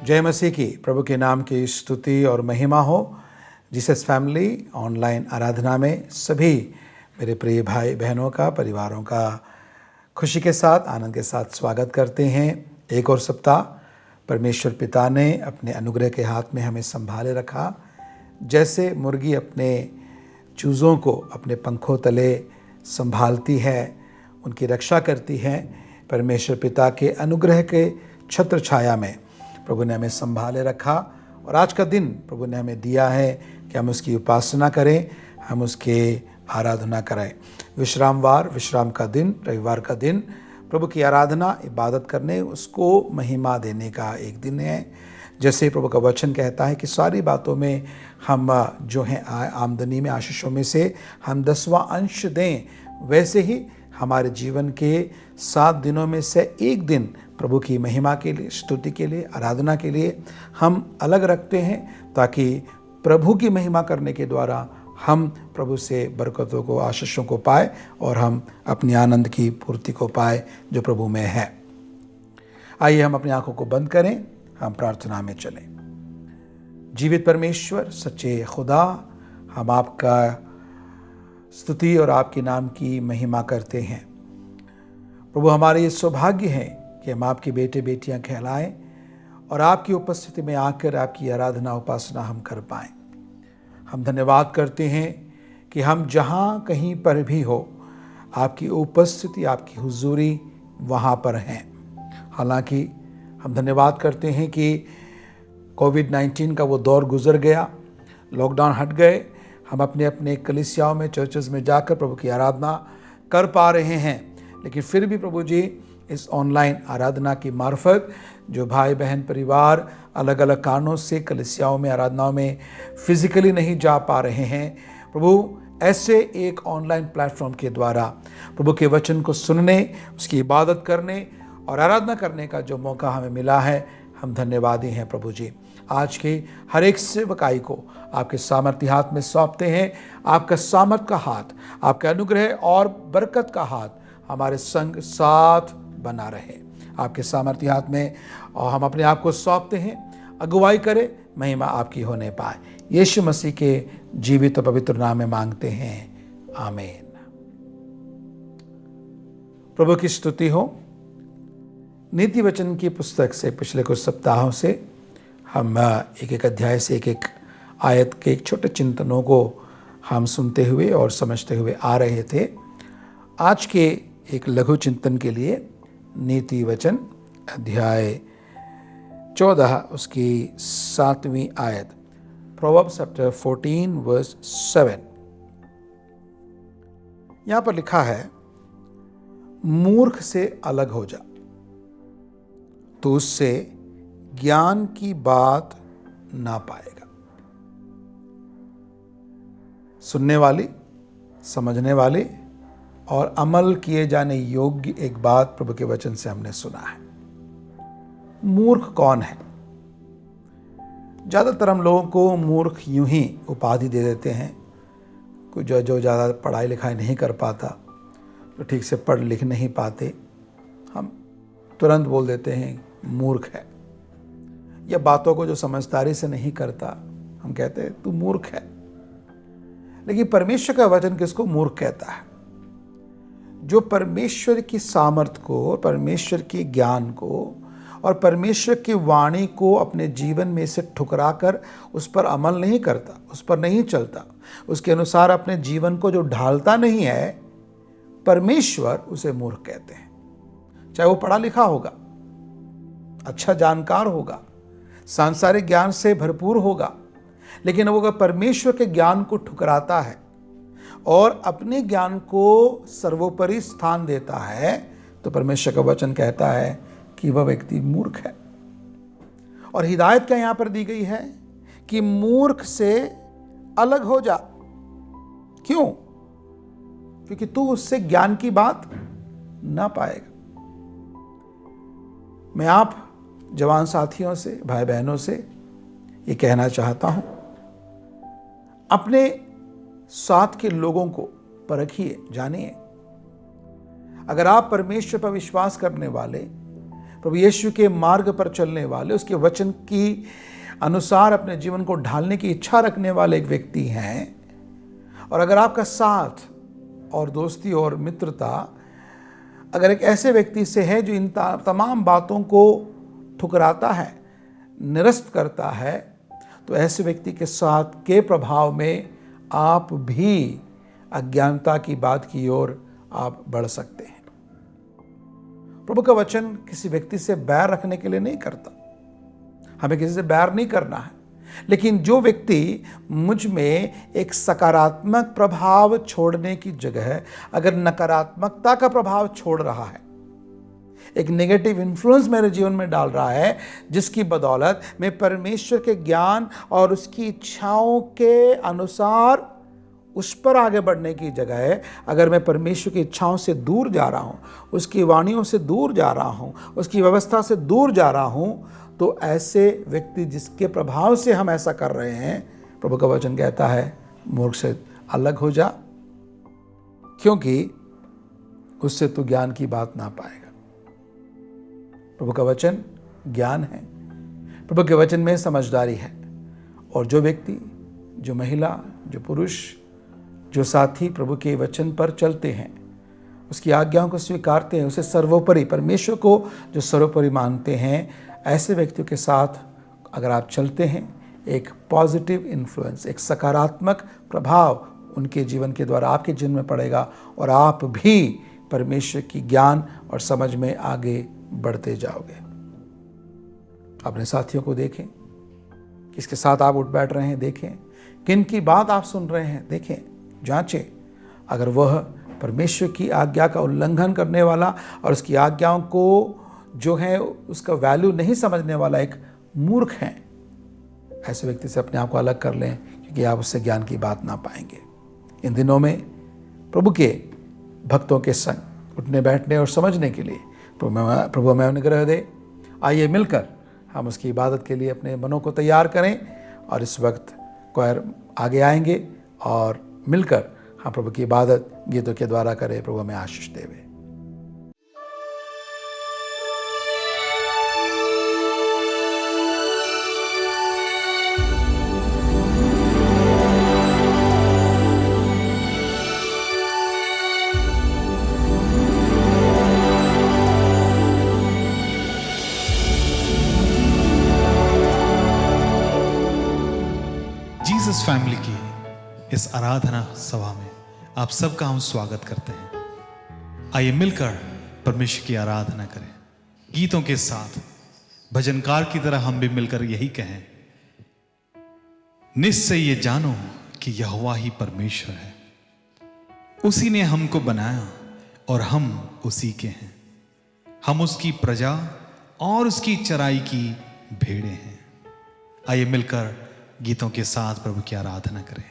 जय मसीह की। प्रभु के नाम की स्तुति और महिमा हो। जीसस फैमिली ऑनलाइन आराधना में सभी मेरे प्रिय भाई बहनों का, परिवारों का खुशी के साथ, आनंद के साथ स्वागत करते हैं। एक और सप्ताह परमेश्वर पिता ने अपने अनुग्रह के हाथ में हमें संभाले रखा। जैसे मुर्गी अपने चूज़ों को अपने पंखों तले संभालती है, उनकी रक्षा करती है, परमेश्वर पिता के अनुग्रह के छत्र छाया में प्रभु ने हमें संभाले रखा। और आज का दिन प्रभु ने हमें दिया है कि हम उसकी उपासना करें, हम उसके आराधना करें। विश्रामवार, विश्राम का दिन, रविवार का दिन प्रभु की आराधना, इबादत करने, उसको महिमा देने का एक दिन है। जैसे प्रभु का वचन कहता है कि सारी बातों में हम जो हैं आमदनी में, आशीषों में से हम 10वां अंश दें, वैसे ही हमारे जीवन के 7 दिनों में से एक दिन प्रभु की महिमा के लिए, स्तुति के लिए, आराधना के लिए हम अलग रखते हैं, ताकि प्रभु की महिमा करने के द्वारा हम प्रभु से बरकतों को, आशीषों को पाए और हम अपनी आनंद की पूर्ति को पाए जो प्रभु में है। आइए हम अपनी आंखों को बंद करें, हम प्रार्थना में चलें। जीवित परमेश्वर, सच्चे खुदा, हम आपका स्तुति और आपके नाम की महिमा करते हैं। प्रभु, हमारे ये सौभाग्य है कि हम आपके बेटे बेटियां कहलाएं और आपकी उपस्थिति में आकर आपकी आराधना, उपासना हम कर पाएं। हम धन्यवाद करते हैं कि हम जहां कहीं पर भी हो, आपकी उपस्थिति, आपकी हुजूरी वहां पर हैं। हालांकि हम धन्यवाद करते हैं कि कोविड-19 का वो दौर गुजर गया, लॉकडाउन हट गए, हम अपने अपने कलीसियाओं में, चर्चेस में जाकर प्रभु की आराधना कर पा रहे हैं। लेकिन फिर भी प्रभु जी, इस ऑनलाइन आराधना की मार्फत जो भाई बहन परिवार अलग अलग कारणों से कलीसियाओं में, आराधनाओं में फिजिकली नहीं जा पा रहे हैं, प्रभु ऐसे एक ऑनलाइन प्लेटफॉर्म के द्वारा प्रभु के वचन को सुनने, उसकी इबादत करने और आराधना करने का जो मौका हमें मिला है, हम धन्यवादी हैं। प्रभु जी, आज के हर एक सेवकाई को आपके सामर्थ्य हाथ में सौंपते हैं। आपका सामर्थ का हाथ, आपका अनुग्रह और बरकत का हाथ हमारे संग साथ बना रहे। आपके सामर्थ्य हाथ में और हम अपने आप को सौंपते हैं। अगुवाई करे, महिमा आपकी होने पाए। यीशु मसीह के जीवित और पवित्र नाम में मांगते हैं, आमीन। प्रभु की स्तुति हो। नीति वचन की पुस्तक से पिछले कुछ सप्ताहों से हम एक एक अध्याय से, एक एक आयत के एक छोटे चिंतनों को हम सुनते हुए और समझते हुए आ रहे थे। आज के एक लघु चिंतन के लिए नीति वचन अध्याय 14 उसकी 7वीं आयत, प्रोवर्ब्स चैप्टर 14 वर्स 7। यहां पर लिखा है, मूर्ख से अलग हो जा, तो उससे ज्ञान की बात ना पाएगा। सुनने वाली, समझने वाली और अमल किए जाने योग्य एक बात प्रभु के वचन से हमने सुना है। मूर्ख कौन है? ज़्यादातर हम लोगों को मूर्ख यूं ही उपाधि दे देते हैं। कोई जो ज़्यादा पढ़ाई लिखाई नहीं कर पाता, जो ठीक से पढ़ लिख नहीं पाते, हम तुरंत बोल देते हैं मूर्ख है। या बातों को जो समझदारी से नहीं करता, हम कहते हैं तू मूर्ख है। लेकिन परमेश्वर का वचन किसको मूर्ख कहता है? जो परमेश्वर की सामर्थ को, परमेश्वर के ज्ञान को और परमेश्वर की वाणी को अपने जीवन में से ठुकरा कर उस पर अमल नहीं करता, उस पर नहीं चलता, उसके अनुसार अपने जीवन को जो ढालता नहीं है, परमेश्वर उसे मूर्ख कहते हैं। चाहे वो पढ़ा लिखा होगा, अच्छा जानकार होगा, सांसारिक ज्ञान से भरपूर होगा, लेकिन वो अगर परमेश्वर के ज्ञान को ठुकराता है और अपने ज्ञान को सर्वोपरि स्थान देता है, तो परमेश्वर का वचन कहता है कि वह व्यक्ति मूर्ख है। और हिदायत क्या यहां पर दी गई है कि मूर्ख से अलग हो जा। क्यों? क्योंकि तू उससे ज्ञान की बात ना पाएगा। मैं आप जवान साथियों से, भाई बहनों से ये कहना चाहता हूं, अपने साथ के लोगों को परखिए, जानिए। अगर आप परमेश्वर पर विश्वास करने वाले, प्रभु यीशु के मार्ग पर चलने वाले, उसके वचन की अनुसार अपने जीवन को ढालने की इच्छा रखने वाले एक व्यक्ति हैं, और अगर आपका साथ और दोस्ती और मित्रता अगर एक ऐसे व्यक्ति से है जो इन तमाम बातों को ठुकराता है, निरस्त करता है, तो ऐसे व्यक्ति के साथ के प्रभाव में आप भी अज्ञानता की बात की ओर आप बढ़ सकते हैं। प्रभु का वचन किसी व्यक्ति से बैर रखने के लिए नहीं करता, हमें किसी से बैर नहीं करना है, लेकिन जो व्यक्ति मुझ में एक सकारात्मक प्रभाव छोड़ने की जगह अगर नकारात्मकता का प्रभाव छोड़ रहा है, एक नेगेटिव इन्फ्लुएंस मेरे जीवन में डाल रहा है, जिसकी बदौलत मैं परमेश्वर के ज्ञान और उसकी इच्छाओं के अनुसार उस पर आगे बढ़ने की जगह अगर मैं परमेश्वर की इच्छाओं से दूर जा रहा हूँ, उसकी वाणियों से दूर जा रहा हूँ, उसकी व्यवस्था से दूर जा रहा हूँ, तो ऐसे व्यक्ति जिसके प्रभाव से हम ऐसा कर रहे हैं, प्रभु का वचन कहता है मूर्ख से अलग हो जा, क्योंकि उससे तू ज्ञान की बात ना पाएगा। प्रभु का वचन ज्ञान है, प्रभु के वचन में समझदारी है, और जो व्यक्ति, जो महिला, जो पुरुष, जो साथी प्रभु के वचन पर चलते हैं, उसकी आज्ञाओं को स्वीकारते हैं, उसे सर्वोपरि, परमेश्वर को जो सर्वोपरि मानते हैं, ऐसे व्यक्तियों के साथ अगर आप चलते हैं, एक पॉजिटिव इन्फ्लुएंस, एक सकारात्मक प्रभाव उनके जीवन के द्वारा आपके जीवन में पड़ेगा, और आप भी परमेश्वर की ज्ञान और समझ में आगे बढ़ते जाओगे। अपने साथियों को देखें, किसके साथ आप उठ बैठ रहे हैं, देखें किन की बात आप सुन रहे हैं, देखें, जांचें। अगर वह परमेश्वर की आज्ञा का उल्लंघन करने वाला और उसकी आज्ञाओं को जो है उसका वैल्यू नहीं समझने वाला एक मूर्ख है, ऐसे व्यक्ति से अपने आप को अलग कर लें, क्योंकि आप उससे ज्ञान की बात ना पाएंगे। इन दिनों में प्रभु के भक्तों के संग उठने बैठने और समझने के लिए प्रभु हमें अनुग्रह दे। आइए मिलकर हम उसकी इबादत के लिए अपने मनों को तैयार करें, और इस वक्त क्वायर आगे आएंगे और मिलकर हम प्रभु की इबादत गीतों के द्वारा करें। प्रभु हमें आशीष देवे। जीसस फैमिली की इस आराधना सभा में आप सबका हम स्वागत करते हैं। आइए मिलकर परमेश्वर की आराधना करें गीतों के साथ। भजनकार की तरह हम भी मिलकर यही कहें, निश्चय ये जानो कि यहोवा ही परमेश्वर है, उसी ने हमको बनाया और हम उसी के हैं, हम उसकी प्रजा और उसकी चराई की भेड़ें हैं। आइए मिलकर गीतों के साथ प्रभु की आराधना करें।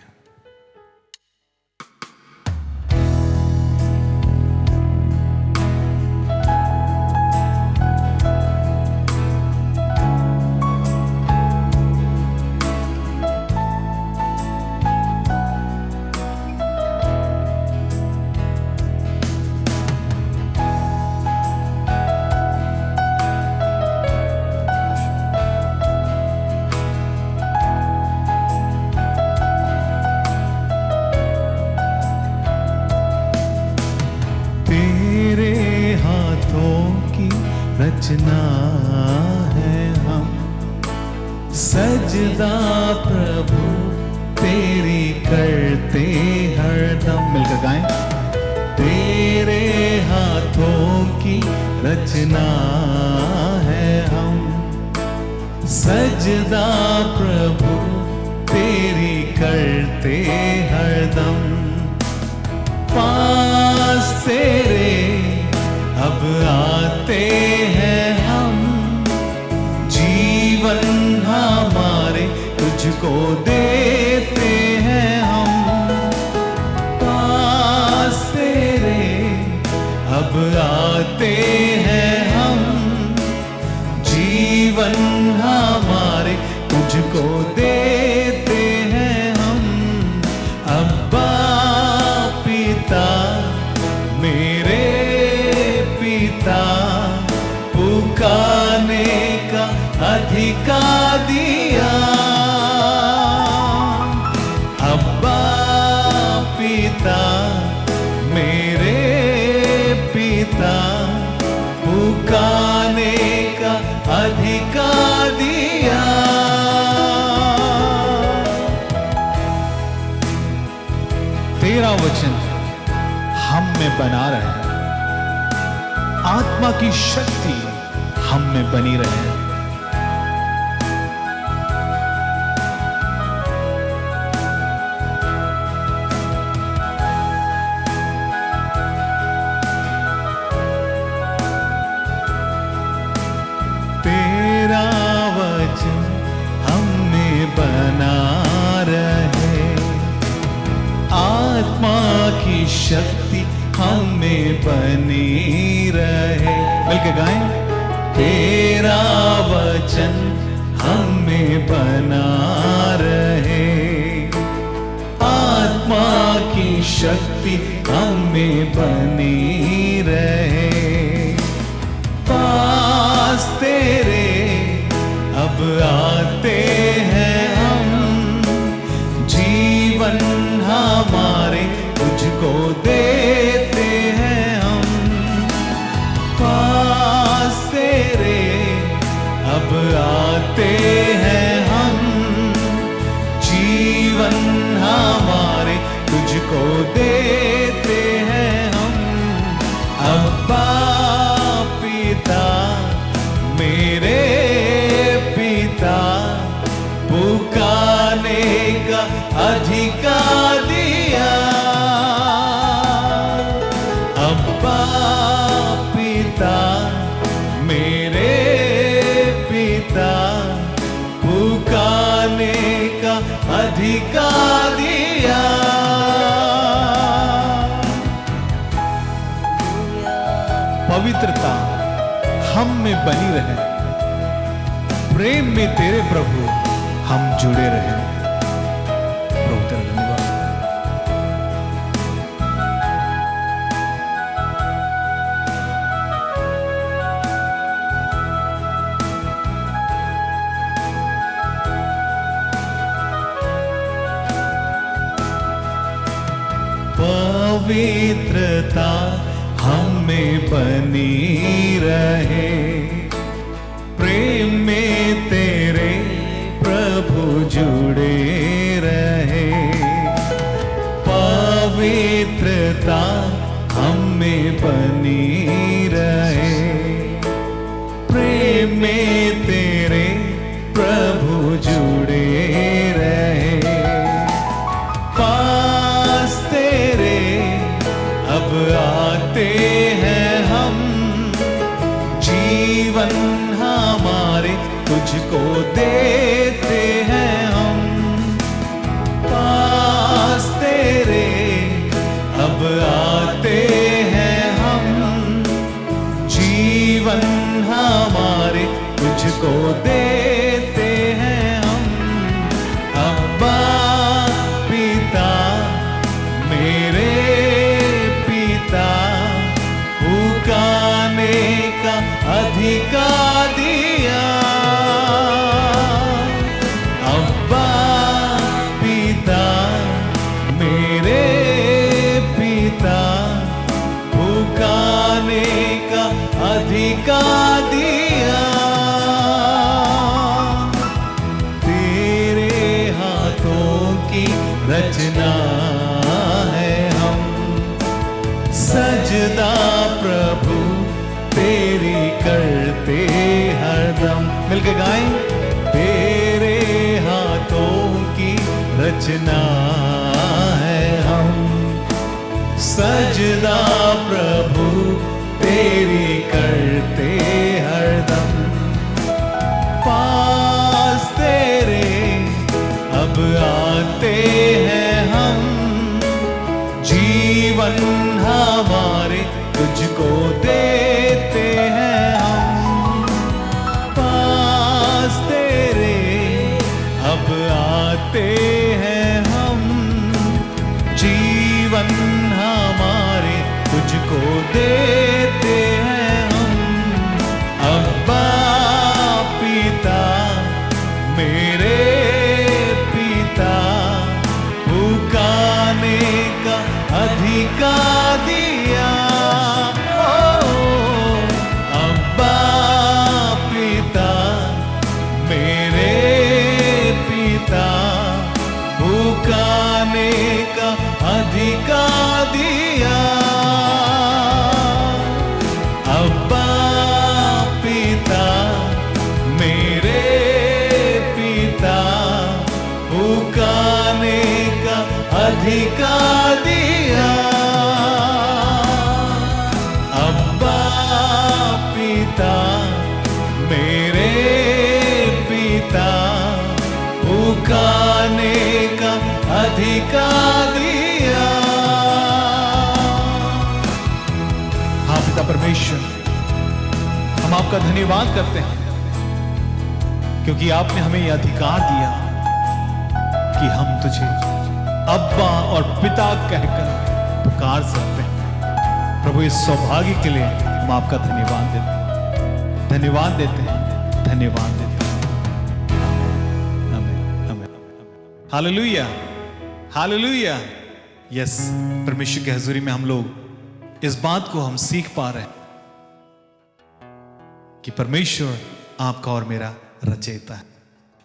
रचना है हम, सजदा प्रभु तेरी करते हरदम। मिलकर गाएं। तेरे हाथों की रचना है हम, सजदा प्रभु तेरी करते हरदम। पास तेरे अब आते हैं हम, जीवन हमारे तुझको देते हैं हम। पास तेरे अब आते हैं हम, जीवन हमारे तुझको देते हैं हम। अब्बा पिता मेरे पिता पुकार अधिकार दिया। अब्बा पिता, मेरे पिता, पुकारने का अधिकार दिया। तेरा वचन हम में बना रहे, आत्मा की शक्ति हम में बनी रहे। तेरा वचन हम में बना रहे, आत्मा की शक्ति हम में बनी रहे। मिलके गाएं। तेरा वचन हम में बना रहे, आत्मा की शक्ति हम में बनी रहे। पास तेरे अब आते हैं हम, जीवन हमारे तुझको देते हैं हम। पास तेरे अब आते हैं हम, जीवन हमारे तुझको देते हैं हम। अब्बा पिता, मेरे पिता, पुकारने का अधिकार दिया। अब्बा पिता, मेरे पिता, पुकारने का अधिकार दिया। पवित्रता हम में बनी रहे, प्रेम में तेरे प्रभु हम जुड़े रहे। प्रभु तेरा धन्यवाद। पवित्रता हम में बनी रहे, प्रेम में तेरे प्रभु जुड़े रहे। पवित्रता हम में बनी रहे, प्रेम में तेरे प्रभु जुड़े रहे। पास तेरे अब आते हैं हम, जीवन हमारे तुझको देते हैं हम। पास तेरे अब आते हैं हम, जीवन हमारे तुझको देते हैं हम। अब्बा पिता, मेरे पिता, पुकारने का अधिकार दिया। अब्बा पिता, मेरे पिता, पुकारने का अधिकार दिया। तेरे हाथों की रचना है हम, सजदा प्रभु तेरी करते हरदम। मिलके गाएं। तेरे हाथों की रचना है हम, सजदा प्रभु तेरी करते हरदम। पास तेरे अब आते हैं हम, जीवन हमारे तुझको देते हैं हम। पास तेरे अब आते हैं हम, जीवन हमारे तुझको देते हैं हम। अब्बा पिता, अधिकार दिया। अब्बा पिता, मेरे पिता, पुकारने का अधिकार दिया। अब्बा पिता, मेरे पिता, पुकारने का अधिकार दिया। अब्बा पिता, मेरे पिता, पुकारने का अधिकार दिया। हाँ पिता परमेश्वर, हम आपका धन्यवाद करते हैं क्योंकि आपने हमें यह अधिकार दिया कि हम तुझे अब्बा और पिता कहकर पुकार सकते हैं। प्रभु इस सौभाग्य के लिए हम आपका धन्यवाद देते हैं, धन्यवाद देते हैं, धन्यवाद देते हैं। आमीन, आमीन, हालेलुया, हालेलुया। यस, परमेश्वर की हजूरी में हम लोग इस बात को हम सीख पा रहे हैं कि परमेश्वर आपका और मेरा रचयिता है।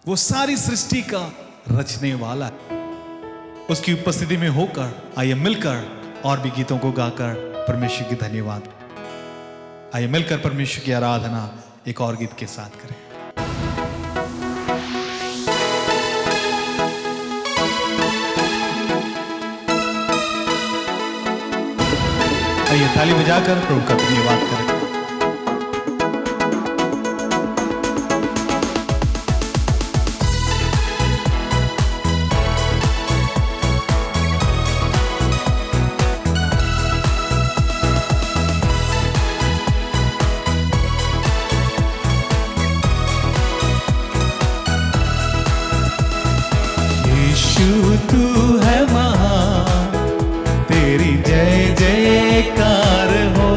वो सारी सृष्टि का रचने वाला है। उसकी उपस्थिति में होकर आइए मिलकर और भी गीतों को गाकर परमेश्वर की धन्यवाद, आइए मिलकर परमेश्वर की आराधना एक और गीत के साथ करें। आइए ताली बजाकर प्रभु का धन्यवाद करें। तू है महान, तेरी जय जयकार हो।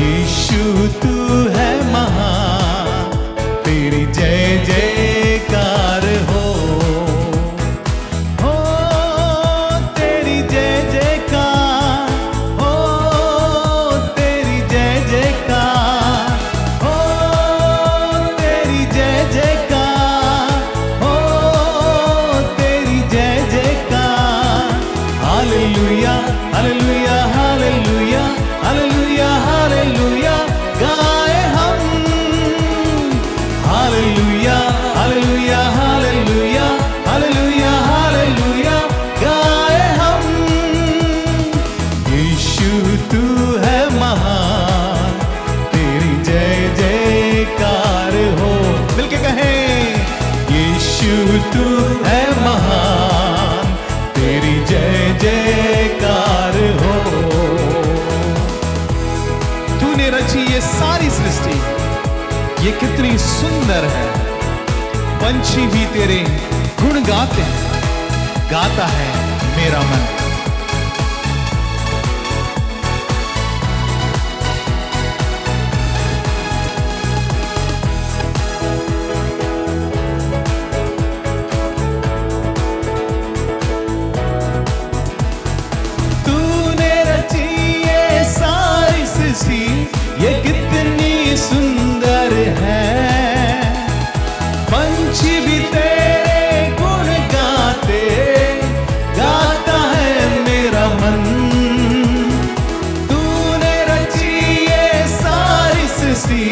यीशु तू है महान, तेरी जय जयकार हो। हो तेरी जय जयकार, हो तेरी जय जयकार, हो तेरी जय जयकार, हो तेरी जय जयकार। Hallelujah, hallelujah, hallelujah, hallelujah, hallelujah गाए हम। Hallelujah, hallelujah, hallelujah, hallelujah, hallelujah गाए हम। यीशु तू है महान, तेरी जय जयकार हो। मिलके कहें, यीशु तू है महान, तेरी जय जयकार हो। तूने रची ये सारी सृष्टि, ये कितनी सुंदर है। पंछी भी तेरे गुण गाते हैं, गाता है मेरा मन। तूने रची ये सारी सृष्टि, ये कितनी सुंदर है। पंछी भी तेरे गुण गाते, गाता है मेरा मन। तूने रची ये सारी सृष्टि,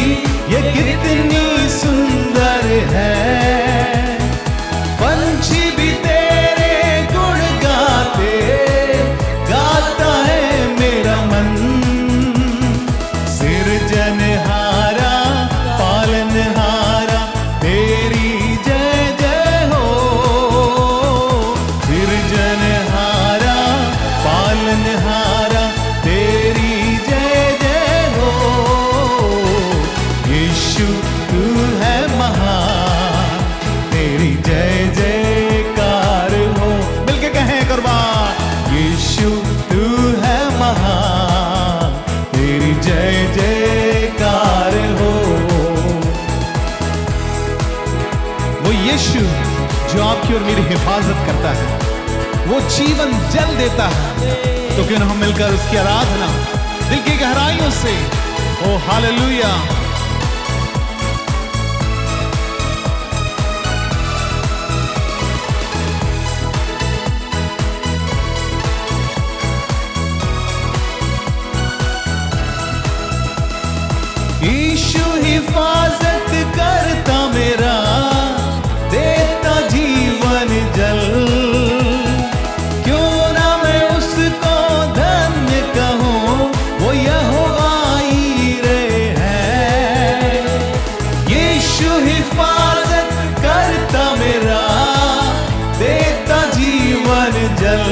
ये कितनी सुंदर है। पंछी भी तेरे गुण गाते, गाता है मेरा मन। सिरजनहारा, पालनहारा, तेरी जय जय हो। सिरजनहारा, पालनहारा, तेरी जय जय हो। यीशु तू है महान, तेरी जय जयकार हो। मिलके कहें करवा, यीशु तू है महान, तेरी जय जयकार हो। वो यीशु जो आपकी और मेरी हिफाजत करता है, वो जीवन जल देता है। तो क्यों न हम मिलकर उसकी आराधना दिल की गहराइयों से, ओ हालेलुया। यीशु हिफाजत करता मेरा, देता जीवन जल। क्यों ना मैं उसको धन्य कहूँ, वो यहोवा ईरे है। यीशु हिफाजत करता मेरा, देता जीवन जल।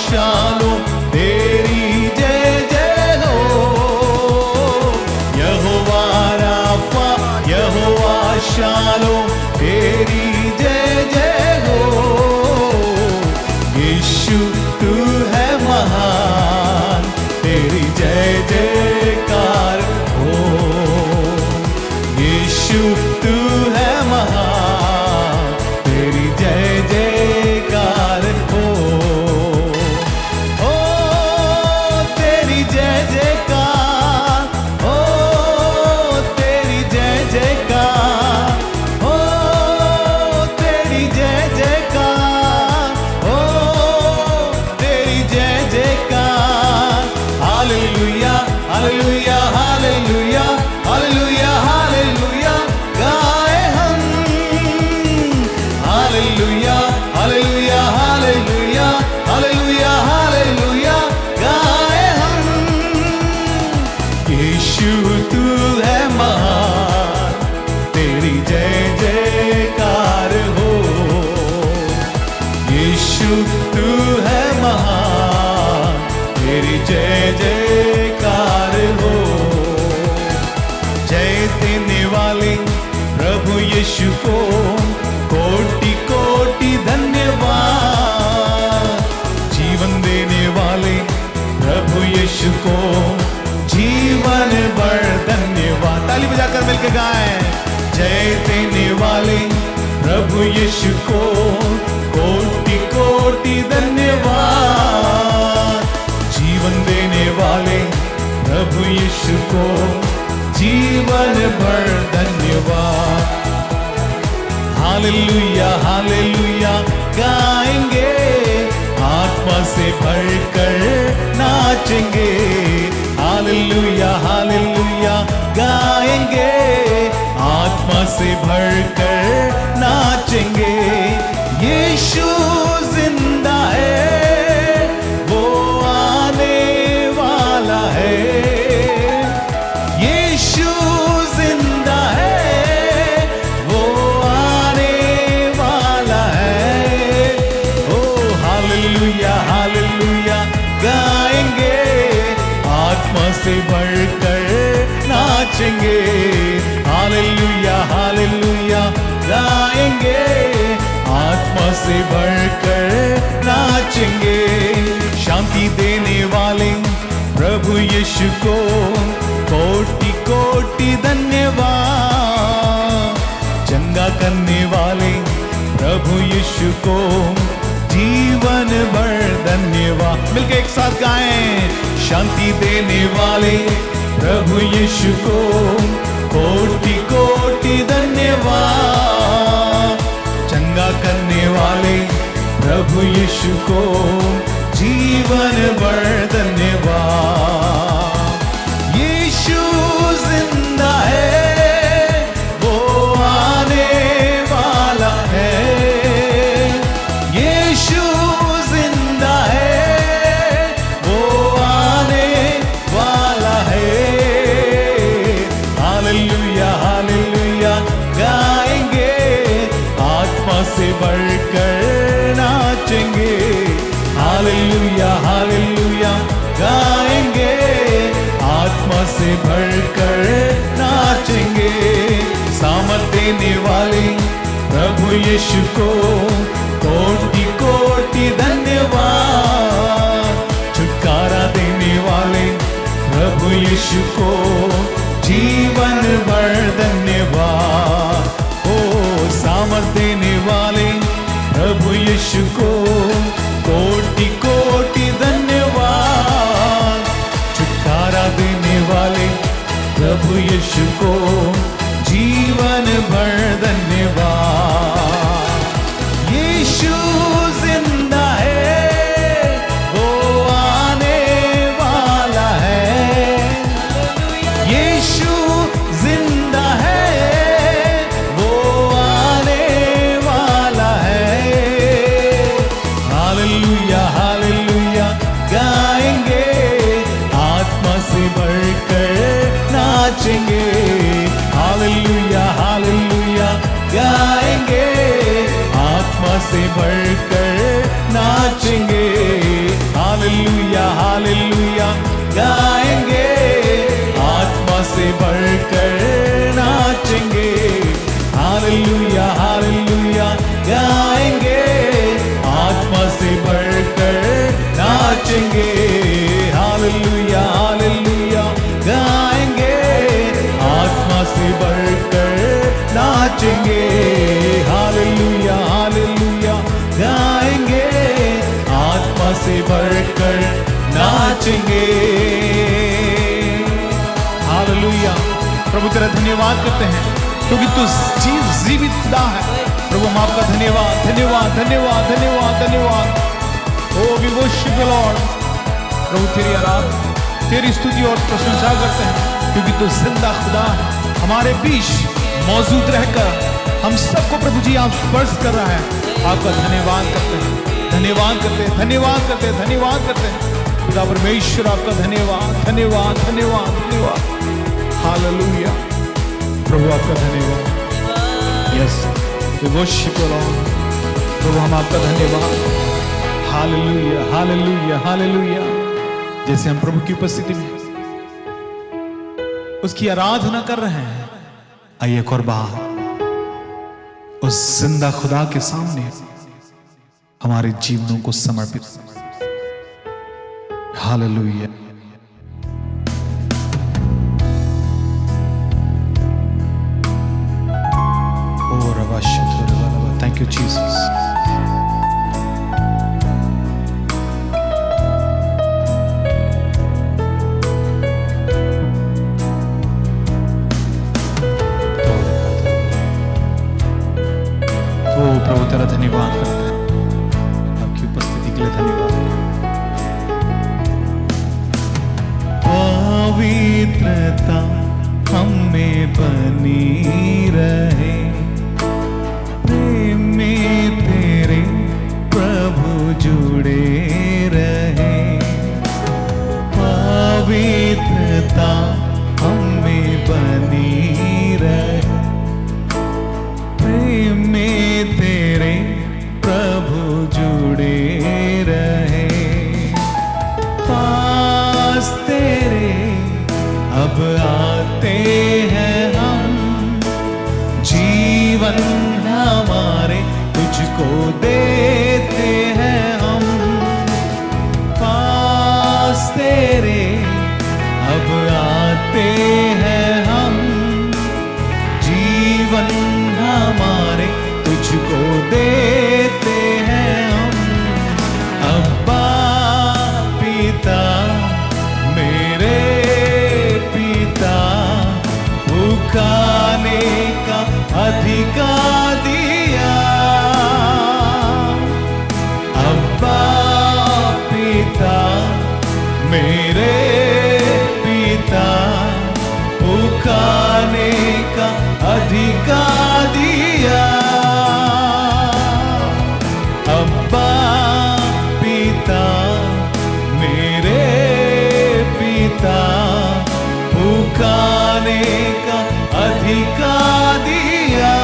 शालो तेरी जय जय हो, यहोवा राफा, यहोवा शालो तेरी जय जय हो। यीशु तू है महान, तेरी जय जयकार हो। यीशु तू है महान, तेरी जय जयकार हो। जय जयकार हो। जय देने वाले प्रभु यीशु को कोटि कोटि धन्यवाद। जीवन देने वाले प्रभु यीशु को जीवन भर धन्यवाद। ताली बजाकर मिलकर गाएं। जय देने वाले प्रभु यीशु को कोटि कोटि धन्यवाद। जीवन देने वाले प्रभु यीशु को जीवन भर धन्यवाद। हालेलुया हालेलुया गाएंगे, आत्मा से भरकर नाचेंगे। हालेलुया हालेलुया गाएंगे, आत्मा से भरकर नाचेंगे। यीशु जिंदा है, वो आने वाला है। यीशु जिंदा है, वो आने वाला है। ओ हालेलुया हालेलुया गाएंगे, आत्मा से भरकर नाचेंगे। हालेलुया हालेलुया गाएंगे, आत्मा से भरकर नाचेंगे। शांति देने वाले प्रभु यीशु को कोटि कोटि धन्यवाद। चंगा करने वाले प्रभु यीशु को जीवन भर धन्यवाद। मिलके एक साथ गाएं। शांति देने वाले प्रभु यीशु को कोटि कोटि धन्यवाद। चंगा करने वाले प्रभु यीशु को जीवन भर धन्यवाद। यीशु जिंदा है, वो आने वाला है। यीशु जिंदा है, वो आने वाला है। हालेलुया हालेलुया गाएंगे, आत्मा से बढ़कर नाचेंगे। हालेलुया हालेलुया गाएंगे, आत्मा से भरकर नाचेंगे। सामर्थ देने वाले प्रभु यीशु को कोटि कोटि धन्यवाद। छुटकारा यीशु को जीवन भर धन्यवाद। ओ सामर्थ देने वाले प्रभु यीशु को कोटि कोटि धन्यवाद। छुटकारा देने वाले प्रभु यीशु को जीवन भर धन्यवाद। यीशु जिंदा है, वो आने वाला है। यीशु जिंदा है, वो आने वाला है। हालेलुया हालेलुया गाएंगे, आत्मा से बढ़कर नाचेंगे। हालेलुया हालेलुया गाएंगे, आत्मा से बढ़कर नाचेंगे। हालेलुया हालेलुया गाएंगे, आत्मा से बढ़कर नाचेंगे। हालेलुया हालेलुया गाएंगे, आत्मा से बढ़कर नाचेंगे। हालेलुया हालेलुया गाएंगे, आत्मा से बढ़कर नाचेंगे। हालेलुया हालेलुया गाएंगे, आत्मा से बढ़कर नाचेंगे। हालेलुया। प्रभु तेरा धन्यवाद करते हैं क्योंकि तू जीवित खुदा है। प्रभु हम आपका धन्यवाद धन्यवाद धन्यवाद धन्यवाद धन्यवाद। O we worship you Lord. प्रभु तेरी आराधना तेरी स्तुति और प्रशंसा करते हैं क्योंकि तू जिंदा खुदा है, हमारे बीच मौजूद रहकर हम सबको प्रभु जी आप स्पर्श कर रहा है। आपका धन्यवाद करते हैं, धन्यवाद करते हैं, धन्यवाद करते हैं, धन्यवाद करते हैं। खुदा परमेश्वर आपका धन्यवाद धन्यवाद धन्यवाद धन्यवाद। हालेलुया। प्रभु आपका धन्यवाद। Yes we worship you Lord. प्रभु हम आपका धन्यवाद। Hallelujah hallelujah hallelujah. जैसे हम प्रभु की उपस्थिति में उसकी आराधना कर रहे हैं, आइए एक और बार उस जिंदा खुदा के सामने हमारे जीवनों को समर्पित। Hallelujah. O rava शतुर rava. Thank you Jesus. प्रभु तेरा धन्यवाद करते हैं, आपकी उपस्थिति के लिए धन्यवाद। पवित्रता हमें बनी रहे, प्रेम में तेरे प्रभु जुड़े रहे। पवित्रता हमें बनी रहे, प्रेम में तेरे प्रभु जुड़े रहे। पास तेरे अब आते हैं हम, जीवन हमारे तुझको देते हैं हम। पास तेरे अब आते हैं हम, जीवन हमारे तुझको देते हैं हम। अब्बा पिता मेरे पिता, पुकाने का अधिकार दिया। अब्बा पिता मेरे पिता, पुकाने का अधिकार दिया। अब्बा पिता मेरे पिता, पुकाने का अधिकार दिया।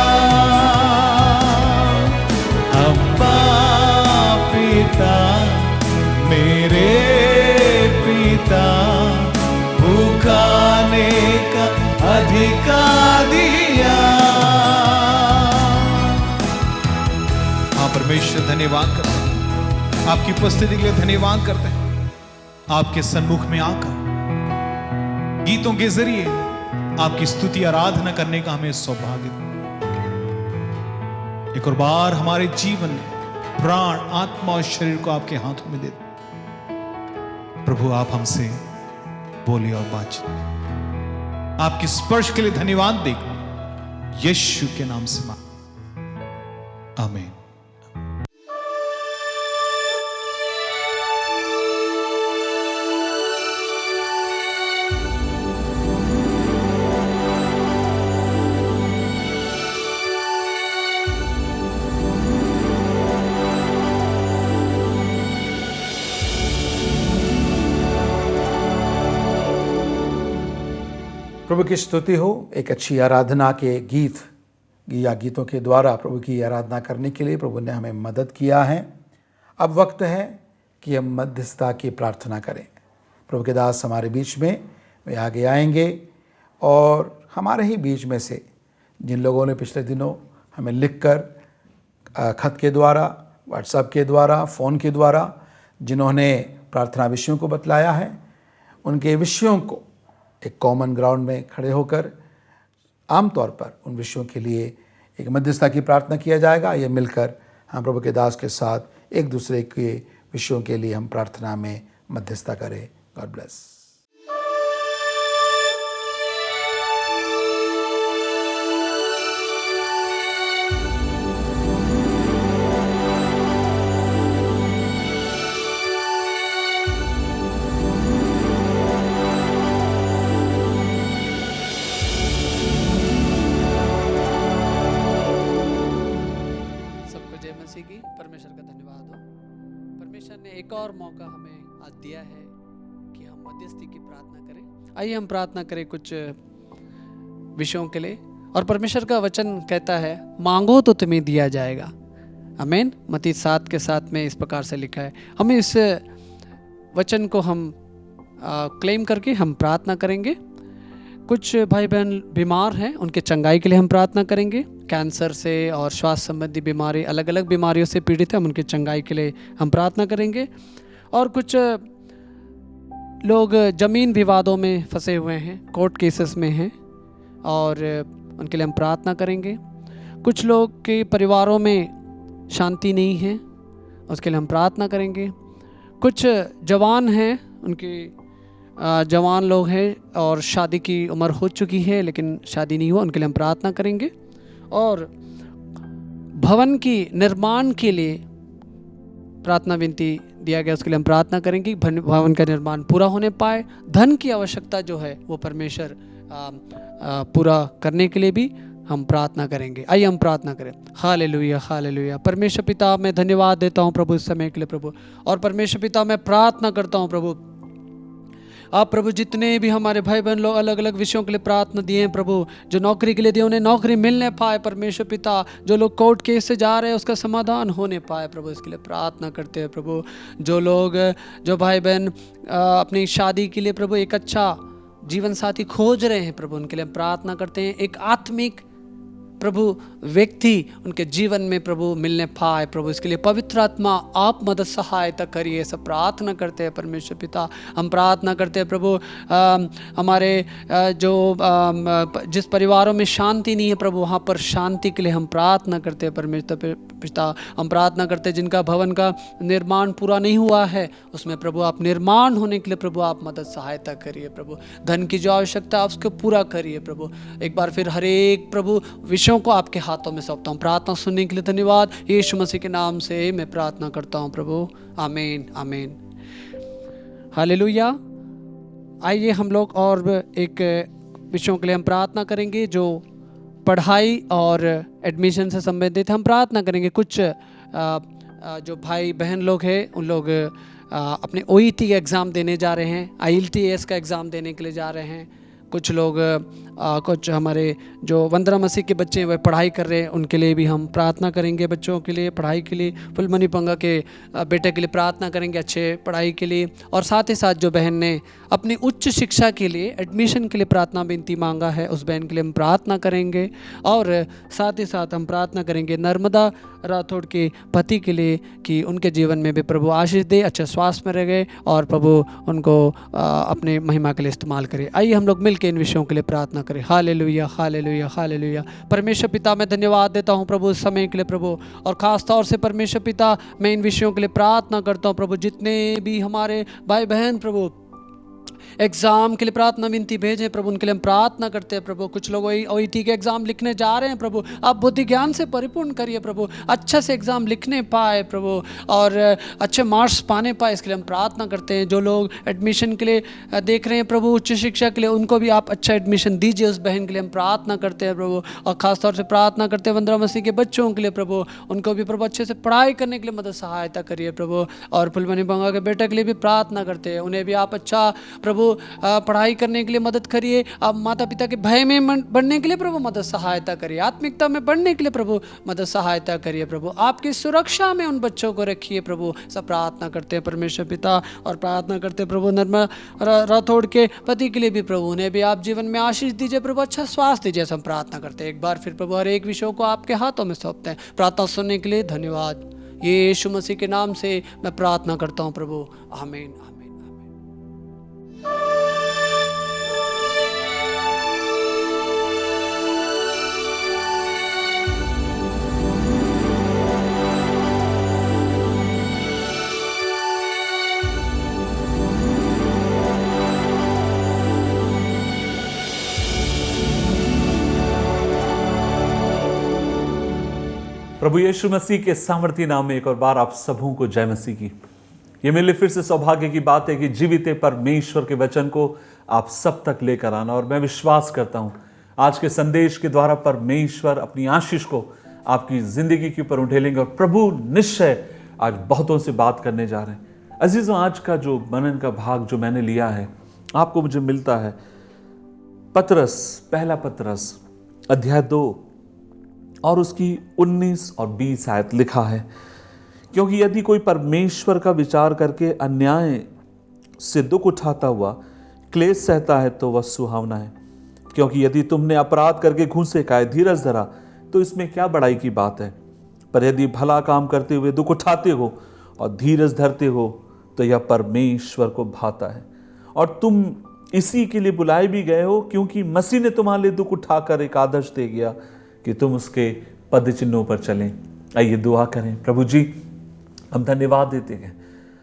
अब्बा पिता मेरे पिता, पुकाने का अधिकार दिया। हाँ परमेश्वर धन्यवाद करते हैं, आपकी उपस्थिति के लिए धन्यवाद करते हैं। आपके सन्मुख में आकर गीतों के जरिए आपकी स्तुति आराधना करने का हमें सौभाग्य दे। एक और बार हमारे जीवन, प्राण, आत्मा और शरीर को आपके हाथों में दे दो। प्रभु आप हमसे बोले और बातचीत, आपके स्पर्श के लिए धन्यवाद दे, यीशु के नाम से मांग, आमीन। प्रभु की स्तुति हो। एक अच्छी आराधना के गीत या गीतों के द्वारा प्रभु की आराधना करने के लिए प्रभु ने हमें मदद किया है। अब वक्त है कि हम मध्यस्थता की प्रार्थना करें। प्रभु के दास हमारे बीच में वे आगे आएंगे और हमारे ही बीच में से जिन लोगों ने पिछले दिनों हमें लिखकर खत के द्वारा, व्हाट्सएप के द्वारा, फ़ोन के द्वारा जिन्होंने प्रार्थना विषयों को बतलाया है, उनके विषयों को एक कॉमन ग्राउंड में खड़े होकर आमतौर पर उन विषयों के लिए एक मध्यस्थता की प्रार्थना किया जाएगा। ये मिलकर हम प्रभु के दास के साथ एक दूसरे के विषयों के लिए हम प्रार्थना में मध्यस्थता करें। God bless. परमेश्वर का धन्यवाद हो। परमेश्वर ने एक और मौका हमें आज दिया है कि हम मध्यस्थी की प्रार्थना करें। आइए हम प्रार्थना करें कुछ विषयों के लिए। और परमेश्वर का वचन कहता है, मांगो तो तुम्हें दिया जाएगा। आमीन। मत्ती 7:7 में इस प्रकार से लिखा है। हमें इस वचन को हम क्लेम करके हम प्रार्थना करेंगे। कुछ भाई बहन बीमार हैं, उनके चंगाई के लिए हम प्रार्थना करेंगे। कैंसर से और श्वास संबंधी बीमारी, अलग अलग बीमारियों से पीड़ित है, हम उनके चंगाई के लिए हम प्रार्थना करेंगे। और कुछ लोग ज़मीन विवादों में फंसे हुए हैं, कोर्ट केसेस में हैं, और उनके लिए हम प्रार्थना करेंगे। कुछ लोग के परिवारों में शांति नहीं है, उसके लिए हम प्रार्थना करेंगे। कुछ जवान हैं, उनके जवान लोग हैं और शादी की उम्र हो चुकी है लेकिन शादी नहीं हुआ, उनके लिए हम प्रार्थना करेंगे। और भवन की निर्माण के लिए प्रार्थना विनती दिया गया, उसके लिए हम प्रार्थना करेंगे कि भवन का निर्माण पूरा होने पाए। धन की आवश्यकता जो है वो परमेश्वर पूरा करने के लिए भी हम प्रार्थना करेंगे। आइए हम प्रार्थना करें। Hallelujah, hallelujah. परमेश्वर पिता, मैं धन्यवाद देता हूँ प्रभु इस समय के लिए प्रभु। और परमेश्वर पिता, मैं प्रार्थना करता हूँ प्रभु, आप प्रभु जितने भी हमारे भाई बहन लोग अलग अलग विषयों के लिए प्रार्थना दिए हैं प्रभु, जो नौकरी के लिए दिए उन्हें नौकरी मिलने पाए परमेश्वर पिता, जो लोग कोर्ट केस से जा रहे हैं उसका समाधान होने पाए प्रभु, इसके लिए प्रार्थना करते हैं प्रभु। जो लोग, जो भाई बहन अपनी शादी के लिए प्रभु एक अच्छा जीवन साथी खोज रहे हैं प्रभु, उनके लिए हम प्रार्थना करते हैं। एक आत्मिक प्रभु व्यक्ति उनके जीवन में प्रभु मिलने पाए प्रभु, इसके लिए पवित्र आत्मा आप मदद सहायता करिए, सब प्रार्थना करते हैं परमेश्वर पिता। हम प्रार्थना करते हैं प्रभु, हमारे जो जिस परिवारों में शांति नहीं है प्रभु, वहाँ पर शांति के लिए हम प्रार्थना करते हैं परमेश्वर पिता। हम प्रार्थना करते हैं जिनका भवन का निर्माण पूरा नहीं हुआ है, उसमें प्रभु आप निर्माण होने के लिए प्रभु आप मदद सहायता करिए प्रभु। धन की जो आवश्यकता है उसको पूरा करिए प्रभु। एक बार फिर हर एक प्रभु विषयों को आपके हाथों में सौंपता हूँ। प्रार्थना सुनने के लिए धन्यवाद, यीशु मसीह के नाम से मैं प्रार्थना करता हूँ प्रभु, आमीन, आमीन, हालेलुया। आइए हम लोग और एक विषयों के लिए हम प्रार्थना करेंगे जो पढ़ाई और एडमिशन से संबंधित हम प्रार्थना करेंगे। कुछ जो भाई बहन लोग हैं उन लोग अपने OET का एग्ज़ाम देने जा रहे हैं, IELTS का एग्ज़ाम देने के लिए जा रहे हैं। कुछ लोग कुछ हमारे जो वंदना मसीह के बच्चे वह पढ़ाई कर रहे हैं, उनके लिए भी हम प्रार्थना करेंगे। बच्चों के लिए पढ़ाई के लिए, फुलमणि पंगा के बेटे के लिए प्रार्थना करेंगे अच्छे पढ़ाई के लिए। और साथ ही साथ जो बहन ने अपनी उच्च शिक्षा के लिए एडमिशन के लिए प्रार्थना विनती मांगा है, उस बहन के लिए हम प्रार्थना करेंगे। और साथ ही साथ हम प्रार्थना करेंगे नर्मदा राठौड़ के पति के लिए कि उनके जीवन में भी प्रभु आशीष दे, अच्छे स्वास्थ्य में रह गए और प्रभु उनको अपने महिमा के लिए इस्तेमाल करे। आइए हम लोग मिलकर इन विषयों के लिए प्रार्थना करें। Hallelujah, hallelujah, hallelujah. परमेश्वर पिता, मैं धन्यवाद देता हूँ प्रभु इस समय के लिए प्रभु, और ख़ास तौर से परमेश्वर पिता मैं इन विषयों के लिए प्रार्थना करता हूँ प्रभु। जितने भी हमारे भाई बहन प्रभु एग्ज़ाम के लिए प्रार्थना विनती भेजें प्रभु, उनके लिए हम प्रार्थना करते हैं प्रभु। कुछ लोग OET के एग्ज़ाम लिखने जा रहे हैं प्रभु, आप बुद्धि ज्ञान से परिपूर्ण करिए प्रभु, अच्छे से एग्ज़ाम लिखने पाए प्रभु और अच्छे मार्क्स पाने पाए, इसके लिए हम प्रार्थना करते हैं। जो लोग एडमिशन के लिए देख रहे हैं प्रभु उच्च शिक्षा के लिए, उनको भी आप अच्छा एडमिशन दीजिए, उस बहन के लिए हम प्रार्थना करते हैं प्रभु। और ख़ासतौर से प्रार्थना करते हैं वंदना मसीह के बच्चों के लिए प्रभु, उनको भी प्रभु अच्छे से पढ़ाई करने के लिए मदद सहायता करिए प्रभु। और फुलमणि पंगा के बेटे के लिए भी प्रार्थना करते हैं, उन्हें भी आप अच्छा प्रभु पढ़ाई करने के लिए मदद करिए। आप माता पिता के भय में बढ़ने के लिए प्रभु मदद सहायता करिए, आत्मिकता में बढ़ने के लिए प्रभु मदद सहायता करिए प्रभु। आपकी सुरक्षा में उन बच्चों को रखिए प्रभु, सब प्रार्थना करते हैं परमेश्वर पिता। और प्रार्थना करते हैं प्रभु नर्मदा राठौड़ के पति के लिए भी प्रभु, उन्हें भी आप जीवन में आशीष दीजिए प्रभु, अच्छा स्वास्थ्य दीजिए, सब प्रार्थना करते हैं। एक बार फिर प्रभु हर एक विषयों को आपके हाथों में सौंपते हैं। प्रार्थना सुनने के लिए धन्यवाद, यीशु मसीह के नाम से मैं प्रार्थना करता हूँ प्रभु, आमीन। प्रभु यीशु मसीह के सामर्थी नाम में एक और बार आप सबों को जय मसीह की। ये मेरे लिए फिर से सौभाग्य की बात है कि जीवित परमेश्वर के वचन को आप सब तक लेकर आना, और मैं विश्वास करता हूं आज के संदेश के द्वारा परमेश्वर अपनी आशीष को आपकी जिंदगी के ऊपर उंडेलेंगे और प्रभु निश्चय आज बहुतों से बात करने जा रहे हैं। अजीजों, आज का जो मनन का भाग जो मैंने लिया है आपको मुझे मिलता है पतरस, पहला पतरस अध्याय 2 और उसकी 19 और 20 आयत। लिखा है, क्योंकि यदि कोई परमेश्वर का विचार करके अन्याय से दुख उठाता हुआ क्लेश सहता है तो वह सुहावना है। क्योंकि यदि तुमने अपराध करके घूंसे खाए धीरज धरा तो इसमें क्या बड़ाई की बात है। पर यदि भला काम करते हुए दुख उठाते हो और धीरज धरते हो तो यह परमेश्वर को भाता है। और तुम इसी के लिए बुलाए भी गए हो, क्योंकि मसीह ने तुम्हारे लिए दुख उठाकर एक आदर्श दे गया कि तुम उसके पद चिन्हों पर चलें। आइए दुआ करें। प्रभु जी, हम धन्यवाद देते हैं,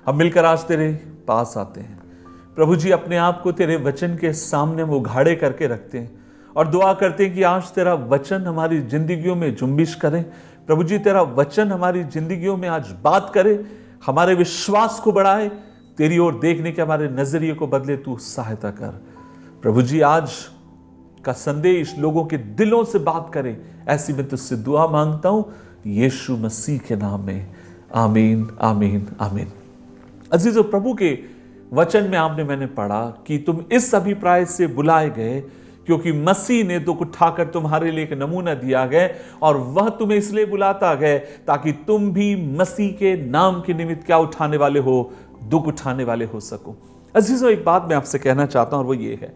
हम मिलकर आज तेरे पास आते हैं। प्रभु जी, अपने आप को तेरे वचन के सामने हम उघाड़े करके रखते हैं और दुआ करते हैं कि आज तेरा वचन हमारी जिंदगियों में जुम्बिश करे। प्रभु जी, तेरा वचन हमारी जिंदगियों में आज बात करे, हमारे विश्वास को बढ़ाए, तेरी ओर देखने के हमारे नजरिए को बदले, तू सहायता कर। प्रभु जी, आज का संदेश लोगों के दिलों से बात करे, ऐसी मैं तुझसे दुआ मांगता हूं यीशु मसीह के नाम में, आमीन, आमीन, आमीन। अजीजों, प्रभु के वचन में मैंने पढ़ा कि तुम इस अभिप्राय से बुलाए गए क्योंकि मसीह ने दुख उठाकर तुम्हारे लिए एक नमूना दिया गया, और वह तुम्हें इसलिए बुलाता गया ताकि तुम भी मसीह के नाम के निमित्त क्या उठाने वाले हो, दुख उठाने वाले हो सको। अजीजों, एक बात मैं आपसे कहना चाहता हूं और वो ये है,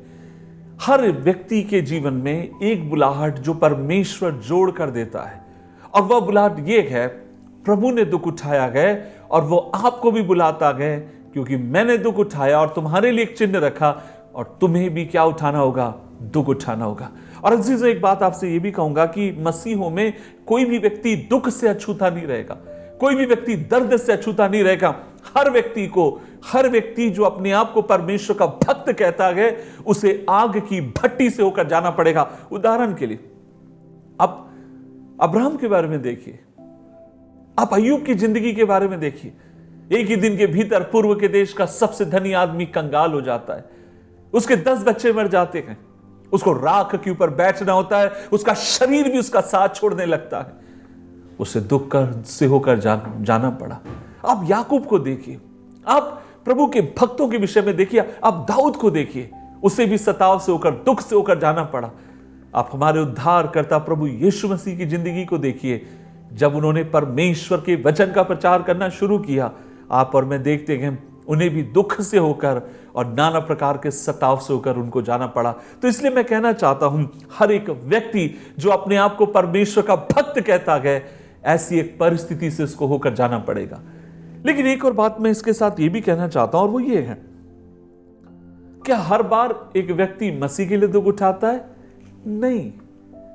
हर व्यक्ति के जीवन में एक बुलाहट जो परमेश्वर जोड़ कर देता है, और वह बुलाहट ये है, प्रभु ने दुख उठाया गया और वो आपको भी बुलाता गया क्योंकि मैंने दुख उठाया और तुम्हारे लिए एक चिन्ह रखा, और तुम्हें भी क्या उठाना होगा, दुख उठाना होगा। और अजीजों, एक बात आपसे ये भी कहूंगा कि मसीहों में कोई भी व्यक्ति दुख से अछूता नहीं रहेगा, कोई भी व्यक्ति दर्द से अछूता नहीं रहेगा। हर व्यक्ति जो अपने आप को परमेश्वर का भक्त कहता है, उसे आग की भट्टी से होकर जाना पड़ेगा। उदाहरण के लिए आप अब्राहम के बारे में देखिए, आप अय्यूब की जिंदगी के बारे में देखिए। एक ही दिन के भीतर पूर्व के देश का सबसे धनी आदमी कंगाल हो जाता है, उसके 10 बच्चे मर जाते हैं, उसको राख के ऊपर बैठना होता है, उसका शरीर भी उसका साथ छोड़ने लगता है, उसे दुख से होकर जाना पड़ा। आप याकूब को देखिए, आप प्रभु के भक्तों के विषय में देखिए, आप दाऊद को देखिए, उसे भी सताव से होकर, दुख से होकर जाना पड़ा। आप हमारे उद्धारकर्ता प्रभु यीशु मसीह की जिंदगी को देखिए। जब उन्होंने परमेश्वर के वचन का प्रचार करना शुरू किया, आप और मैं देखते हैं उन्हें भी दुख से होकर और नाना प्रकार के सताव से होकर उनको जाना पड़ा। तो इसलिए मैं कहना चाहता हूं, हर एक व्यक्ति जो अपने आप को परमेश्वर का भक्त कहता है, ऐसी एक परिस्थिति से उसको होकर जाना पड़ेगा। लेकिन एक और बात मैं इसके साथ ये भी कहना चाहता हूं, और वो ये है, क्या हर बार एक व्यक्ति मसीह के लिए दुख उठाता है? नहीं।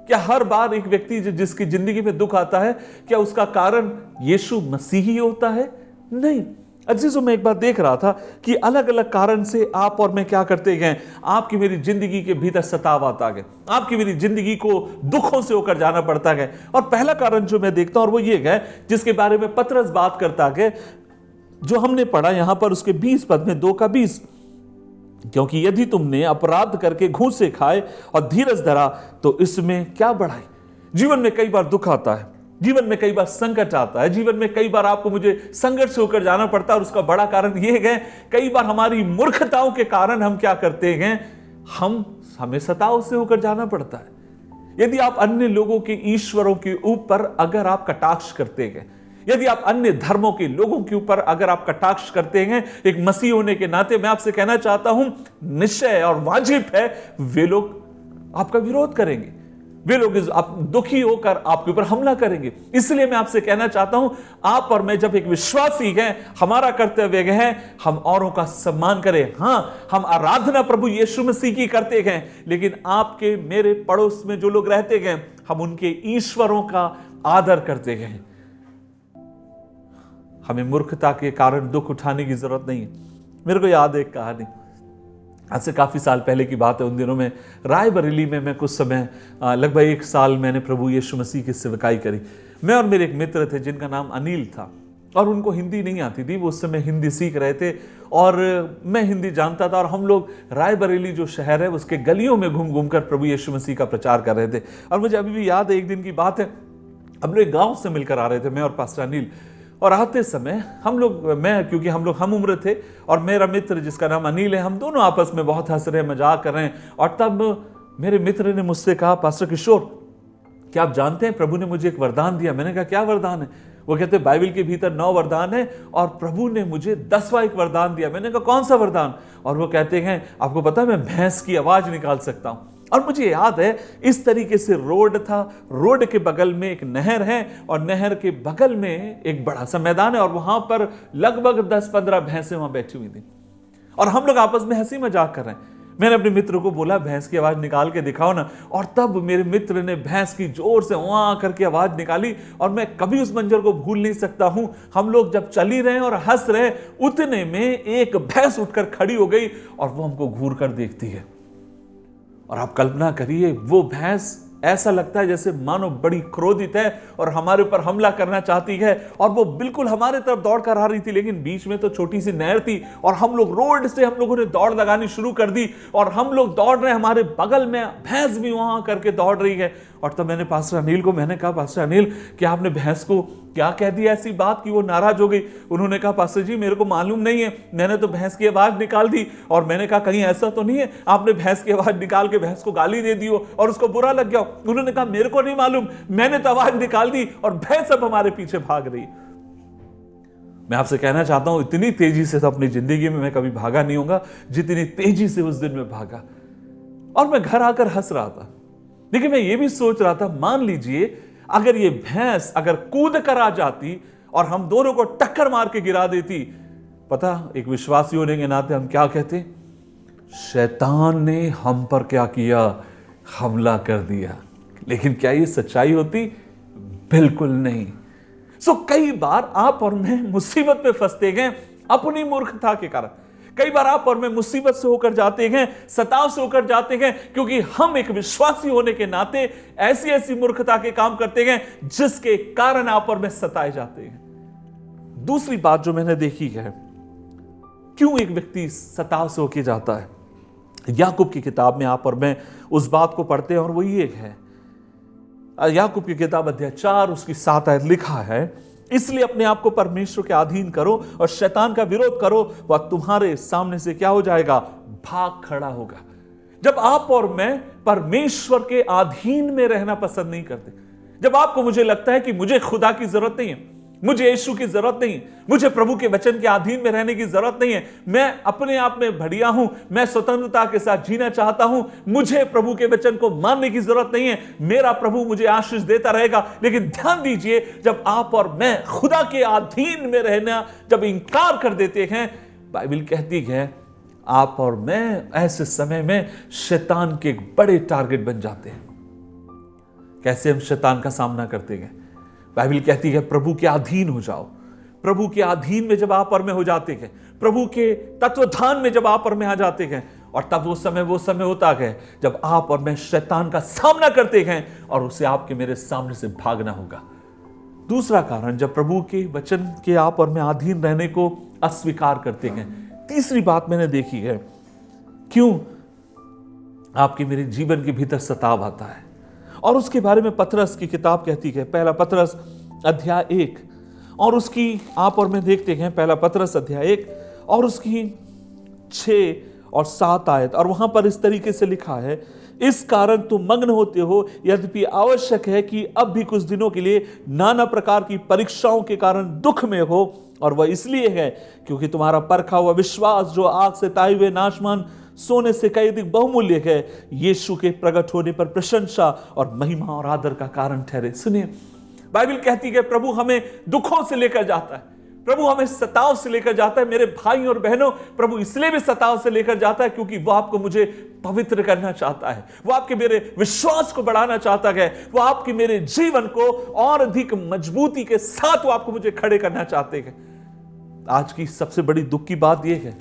क्या हर बार एक व्यक्ति जिसकी जिंदगी में दुख आता है, क्या उसका कारण यीशु मसीह ही होता है? नहीं। अजीजों, मैं एक बार देख रहा था कि अलग अलग कारण से आप और मैं क्या करते हैं, आपकी मेरी जिंदगी के भीतर सताव आता है, आपकी मेरी जिंदगी को दुखों से होकर जाना पड़ता है। और पहला कारण जो मैं देखता हूं, और वो ये है जिसके बारे में पतरस बात करता है, जो हमने पढ़ा यहां पर उसके 20 पद में, 2 का 20, क्योंकि यदि तुमने अपराध करके घूंसे खाए और धीरज धरा तो इसमें क्या बढ़ाई। जीवन में कई बार दुख आता है, जीवन में कई बार संकट आता है, जीवन में कई बार आपको मुझे संघर्ष होकर जाना पड़ता है। और उसका बड़ा कारण यह है, कई बार हमारी मूर्खताओं के कारण हम क्या करते हैं, हमें सताव से होकर जाना पड़ता है। यदि आप अन्य लोगों के ईश्वरों के ऊपर अगर आप कटाक्ष करते हैं, यदि आप अन्य धर्मों के लोगों के ऊपर अगर आप कटाक्ष करते हैं, एक मसीह होने के नाते मैं आपसे कहना चाहता हूं, निश्चय और वाजिब है वे लोग आपका विरोध करेंगे, वे लोग आप दुखी होकर आपके ऊपर हमला करेंगे। इसलिए मैं आपसे कहना चाहता हूं, आप और मैं जब एक विश्वासी हैं, हमारा कर्तव्य है हम औरों का सम्मान करें। हां, हम आराधना प्रभु यीशु मसीह की करते हैं, लेकिन आपके मेरे पड़ोस में जो लोग रहते हैं, हम उनके ईश्वरों का आदर करते हैं। हमें मूर्खता के कारण दुख उठाने की जरूरत नहीं है। मेरे को याद है एक कहानी, आज से काफी साल पहले की बात है। उन दिनों में रायबरेली में मैं कुछ समय लगभग 1 साल मैंने प्रभु यीशु मसीह की सेवकाई करी। मैं और मेरे एक मित्र थे जिनका नाम अनिल था, और उनको हिंदी नहीं आती थी, वो उस समय हिंदी सीख रहे थे और मैं हिंदी जानता था। और हम लोग रायबरेली जो शहर है उसके गलियों में घूम घूम कर प्रभु यीशु मसीह का प्रचार कर रहे थे। और मुझे अभी भी याद है, एक दिन की बात है, हम लोग गाँव से मिलकर आ रहे थे, मैं और पास्टर अनिल। और आते समय क्योंकि हम लोग हम उम्र थे, और मेरा मित्र जिसका नाम अनिल है, हम दोनों आपस में बहुत हंस रहे हैं, मजाक कर रहे हैं। और तब मेरे मित्र ने मुझसे कहा, पास्टर किशोर, क्या आप जानते हैं प्रभु ने मुझे एक वरदान दिया? मैंने कहा, क्या वरदान है? वो कहते हैं बाइबल के भीतर 9 वरदान है और प्रभु ने मुझे 10वां एक वरदान दिया। मैंने कहा, कौन सा वरदान? और वो कहते हैं, आपको पता है मैं भैंस की आवाज निकाल सकता हूं। और मुझे याद है, इस तरीके से रोड था, रोड के बगल में एक नहर है और नहर के बगल में एक बड़ा सा मैदान है, और वहां पर लगभग 10-15 भैंसें वहां बैठी हुई थी। और हम लोग आपस में हंसी मजाक कर रहे हैं। मैंने अपने मित्र को बोला, भैंस की आवाज निकाल के दिखाओ ना। और तब मेरे मित्र ने भैंस की जोर से वहां करके आवाज निकाली, और मैं कभी उस मंजर को भूल नहीं सकता हूं। हम लोग जब चल ही रहे और हंस रहे, उतने में एक भैंस उठकर खड़ी हो गई और वो हमको घूर कर देखती है। और आप कल्पना करिए, वो भैंस ऐसा लगता है जैसे मानो बड़ी क्रोधित है और हमारे ऊपर हमला करना चाहती है, और वो बिल्कुल हमारे तरफ दौड़ कर आ रही थी। लेकिन बीच में तो छोटी सी नहर थी, और हम लोग रोड से हम लोगों ने दौड़ लगानी शुरू कर दी, और हम लोग दौड़ रहे हैं, हमारे बगल में भैंस भी वहां करके दौड़ रही है। और तब मैंने पास्टर अनिल को कहा, पास्टर अनिल, क्या आपने भैंस को क्या कह दिया ऐसी बात कि वो नाराज हो गई? उन्होंने कहा, पास्टर जी मेरे को मालूम नहीं है, मैंने तो भैंस की आवाज निकाल दी। और मैंने कहा, कहीं ऐसा तो नहीं है आपने भैंस की आवाज निकाल के भैंस को गाली दे दी हो और उसको बुरा लग गया? उन्होंने कहा, मेरे को नहीं मालूम, मैंने तो आवाज निकाल दी और भैंस अब हमारे पीछे भाग रही। मैं आपसे कहना चाहता हूं, इतनी तेजी से तो अपनी जिंदगी में मैं कभी भागा नहीं होगा जितनी तेजी से उस दिन में भागा। और मैं घर आकर हंस रहा था, लेकिन मैं ये भी सोच रहा था, मान लीजिए अगर ये भैंस अगर कूद कर आ जाती और हम दोनों को टक्कर मार के गिरा देती, पता एक विश्वासी होने के नाते हम क्या कहते? शैतान ने हम पर क्या किया? हमला कर दिया। लेकिन क्या ये सच्चाई होती? बिल्कुल नहीं। कई बार आप और मैं मुसीबत में फंसते हैं अपनी मूर्खता के कारण। कई बार आप और मैं मुसीबत से होकर जाते हैं, सताव से होकर जाते हैं, क्योंकि हम एक विश्वासी होने के नाते ऐसी ऐसी मूर्खता के काम करते हैं जिसके कारण आप और मैं सताए जाते हैं। दूसरी बात जो मैंने देखी है, क्यों एक व्यक्ति सताव से होकर जाता है, याकूब की किताब में आप और मैं उस बात को पढ़ते हैं, और वो ये है, याकूब की किताब अध्याय 4 उसकी 7 आयत लिखा है, इसलिए अपने आप को परमेश्वर के अधीन करो और शैतान का विरोध करो, वह तुम्हारे सामने से क्या हो जाएगा? भाग खड़ा होगा। जब आप और मैं परमेश्वर के अधीन में रहना पसंद नहीं करते, जब आपको मुझे लगता है कि मुझे खुदा की जरूरत नहीं है, मुझे यीशु की जरूरत नहीं है, मुझे प्रभु के वचन के अधीन में रहने की जरूरत नहीं है, मैं अपने आप में बढ़िया हूं, मैं स्वतंत्रता के साथ जीना चाहता हूं, मुझे प्रभु के वचन को मानने की जरूरत नहीं है, मेरा प्रभु मुझे आशीष देता रहेगा। लेकिन ध्यान दीजिए, जब आप और मैं खुदा के अधीन में रहना जब इंकार कर देते हैं, बाइबल कहती है आप और मैं ऐसे समय में शैतान के एक बड़े टारगेट बन जाते हैं। कैसे हम शैतान का सामना करते हैं? बाइबल कहती है प्रभु के अधीन हो जाओ। प्रभु के अधीन में जब आप और मैं हो जाते हैं, प्रभु के तत्वधान में जब आप और मैं आ जाते हैं, और तब वो समय होता है जब आप और मैं शैतान का सामना करते हैं और उसे आपके मेरे सामने से भागना होगा। दूसरा कारण, जब प्रभु के वचन के आप और मैं अधीन रहने को अस्वीकार करते हैं। तीसरी बात मैंने देखी है, क्यों आपके मेरे जीवन के भीतर सताव आता है, और उसके बारे में पतरस की किताब कहती है, पहला पतरस अध्याय 1 और उसकी आप और मैं देखते हैं, पहला पतरस अध्याय 1 और उसकी 6 और 7 आयत, और वहां पर इस तरीके से लिखा है, इस कारण तुम मग्न होते हो, यद्यपि आवश्यक है कि अब भी कुछ दिनों के लिए नाना प्रकार की परीक्षाओं के कारण दुख में हो, और वह इसलिए है क्योंकि तुम्हारा परखा हुआ विश्वास, जो आग से ताए हुए नाशमान सोने से कई अधिक बहुमूल्य है, यीशु के प्रकट होने पर प्रशंसा और महिमा और आदर का कारण ठहरे। सुनिए, बाइबल कहती है प्रभु हमें दुखों से लेकर जाता है, प्रभु हमें सताव से लेकर जाता है। मेरे भाई और बहनों, प्रभु इसलिए भी सताव से लेकर जाता है क्योंकि वो आपको मुझे पवित्र करना चाहता है, वो आपके मेरे विश्वास को बढ़ाना चाहता है, वो आपके मेरे जीवन को और अधिक मजबूती के साथ वो आपको मुझे खड़े करना चाहते हैं। आज की सबसे बड़ी दुख की बात यह है,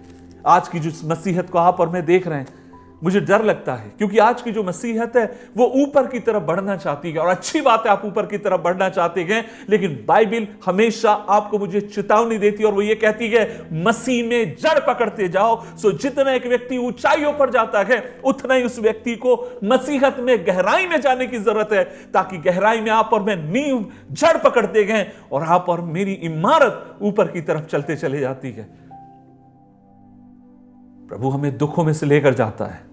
आज की जो मसीहत को आप और मैं देख रहे हैं, मुझे डर लगता है क्योंकि आज की जो मसीहत है वो ऊपर की तरफ बढ़ना चाहती है, और अच्छी बात है आप ऊपर की तरफ बढ़ना चाहते हैं, लेकिन बाइबल हमेशा आपको मुझे चेतावनी देती है, और वो ये कहती है मसीह में जड़ पकड़ते जाओ। सो जितना एक व्यक्ति ऊंचाइयों पर जाता है, उतना ही उस व्यक्ति को मसीहत में गहराई में जाने की जरूरत है, ताकि गहराई में आप और मैं नींव जड़ पकड़ते गए और आप और मेरी इमारत ऊपर की तरफ चलते चले जाती है। प्रभु हमें दुखों में से लेकर जाता है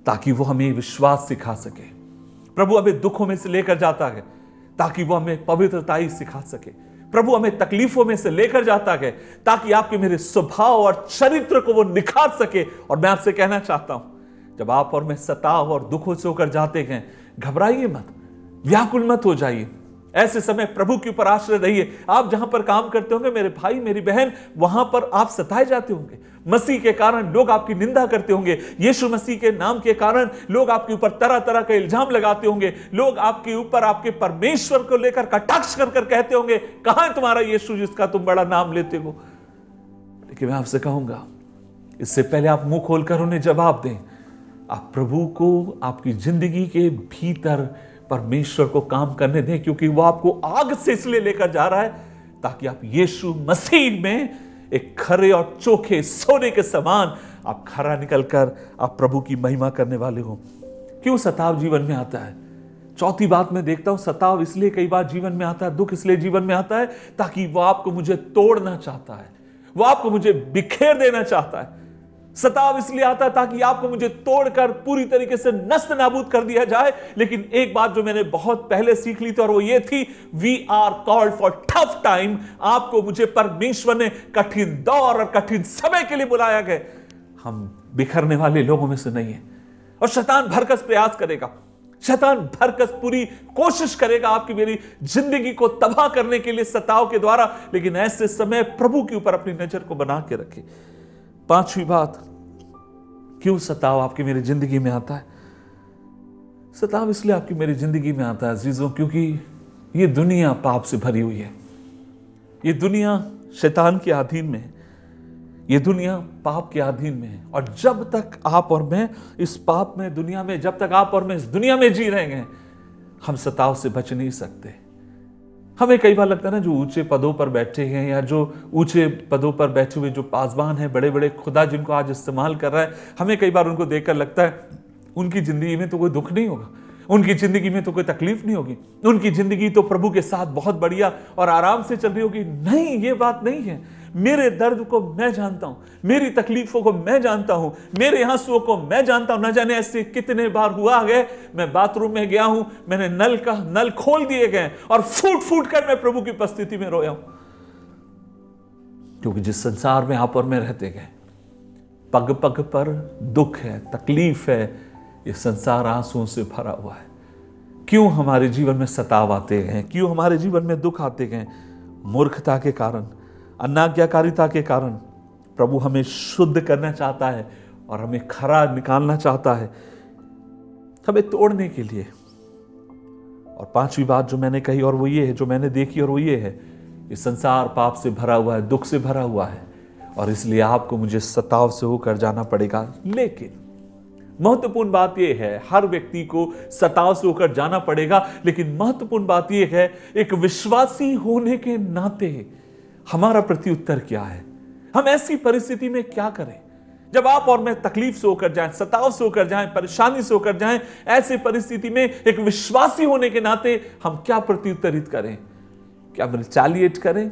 ताकि वो हमें विश्वास सिखा सके। प्रभु हमें दुखों में से लेकर जाता है ताकि वो हमें पवित्रता ही सिखा सके। प्रभु हमें तकलीफों में से लेकर जाता है ताकि आपके मेरे स्वभाव और चरित्र को वो निखार सके। और मैं आपसे कहना चाहता हूं, जब आप और मैं सताव और दुखों से होकर जाते हैं, घबराइए मत, व्याकुल मत हो जाइए। ऐसे समय प्रभु के ऊपर आश्रय रहिए। आप जहां पर काम करते होंगे मेरे भाई मेरी बहन, वहां पर आप सताए जाते होंगे, मसीह के कारण लोग आपकी निंदा करते होंगे, यीशु मसीह के नाम के कारण लोग आपके ऊपर तरह तरह का इल्जाम लगाते होंगे, लोग आपके ऊपर आपके परमेश्वर को लेकर कटाक्ष कर कर कहते होंगे, कहां है तुम्हारा यीशु जिसका तुम बड़ा नाम लेते हो। लेकिन मैं आपसे कहूंगा, इससे पहले आप मुंह खोलकर उन्हें जवाब दें। आप प्रभु को आपकी जिंदगी के भीतर परमेश्वर को काम करने दें, क्योंकि वो आपको आग से इसलिए लेकर जा रहा है ताकि आप यीशु मसीह में एक खरे और चोखे सोने के समान आप खरा निकलकर आप प्रभु की महिमा करने वाले हो। क्यों सताव जीवन में आता है? चौथी बात मैं देखता हूं, सताव इसलिए कई बार जीवन में आता है, दुख इसलिए जीवन में आता है ताकि वो आपको मुझे तोड़ना चाहता है, वो आपको मुझे बिखेर देना चाहता है। सताव इसलिए आता है ताकि आपको मुझे तोड़कर पूरी तरीके से नष्ट नाबूद कर दिया जाए। लेकिन एक बात जो मैंने बहुत पहले सीख ली थी, और वो ये थी, we are called for tough time. आपको मुझे परमेश्वर ने कठिन दौर और कठिन समय के लिए बुलाया गया। हम बिखरने वाले लोगों में से नहीं है, और शैतान भरकस प्रयास करेगा, शैतान भरकस पूरी कोशिश करेगा आपकी मेरी जिंदगी को तबाह करने के लिए सताव के द्वारा। लेकिन ऐसे समय प्रभु के ऊपर अपनी नजर को बना के रखे। पांचवी बात, क्यों सताव आपकी मेरी जिंदगी में आता है? सताव इसलिए आपकी मेरी जिंदगी में आता है अजीजों, क्योंकि ये दुनिया पाप से भरी हुई है, ये दुनिया शैतान के अधीन में है, ये दुनिया पाप के अधीन में है। और जब तक आप और मैं इस पाप में दुनिया में, जब तक आप और मैं इस दुनिया में जी रहे हैं, हम सताव से बच नहीं सकते। हमें कई बार लगता है ना, जो ऊंचे पदों पर बैठे हैं या जो ऊंचे पदों पर बैठे हुए जो पासवान हैं, बड़े बड़े खुदा जिनको आज इस्तेमाल कर रहा है, हमें कई बार उनको देखकर लगता है उनकी जिंदगी में तो कोई दुख नहीं होगा, उनकी जिंदगी में तो कोई तकलीफ नहीं होगी, उनकी जिंदगी तो प्रभु के साथ बहुत बढ़िया और आराम से चल रही होगी। नहीं, ये बात नहीं है। मेरे दर्द को मैं जानता हूं, मेरी तकलीफों को मैं जानता हूं, मेरे आंसुओं को मैं जानता हूं। न जाने ऐसे कितने बार हुआ है, मैं बाथरूम में गया हूं, मैंने नल खोल दिए गए और फूट फूट कर मैं प्रभु की उपस्थिति में रोया हूं। क्योंकि जिस संसार में आप और मैं रहते गए, पग पग पर दुख है, तकलीफ है, ये संसार आंसुओं से भरा हुआ है। क्यों हमारे जीवन में सताव आते हैं, क्यों हमारे जीवन में दुख आते हैं? मूर्खता के कारण, अनाज्ञाकारिता के कारण। प्रभु हमें शुद्ध करना चाहता है और हमें खरा निकालना चाहता है, हमें तोड़ने के लिए। और पांचवी बात जो मैंने कही और वो ये है, जो मैंने देखी और वो ये है, ये संसार पाप से भरा हुआ है, दुख से भरा हुआ है, और इसलिए आपको मुझे सताव से होकर जाना पड़ेगा। लेकिन महत्वपूर्ण बात यह है, हर व्यक्ति को सताव से होकर जाना पड़ेगा, लेकिन महत्वपूर्ण बात यह है, एक विश्वासी होने के नाते हमारा प्रत्युत्तर क्या है? हम ऐसी परिस्थिति में क्या करें जब आप और मैं तकलीफ से होकर जाएं, सताव से होकर जाएं, परेशानी से होकर जाएं? ऐसी परिस्थिति में एक विश्वासी होने के नाते हम क्या प्रत्युत्तरित करें? क्या हम रिचालिएट करें?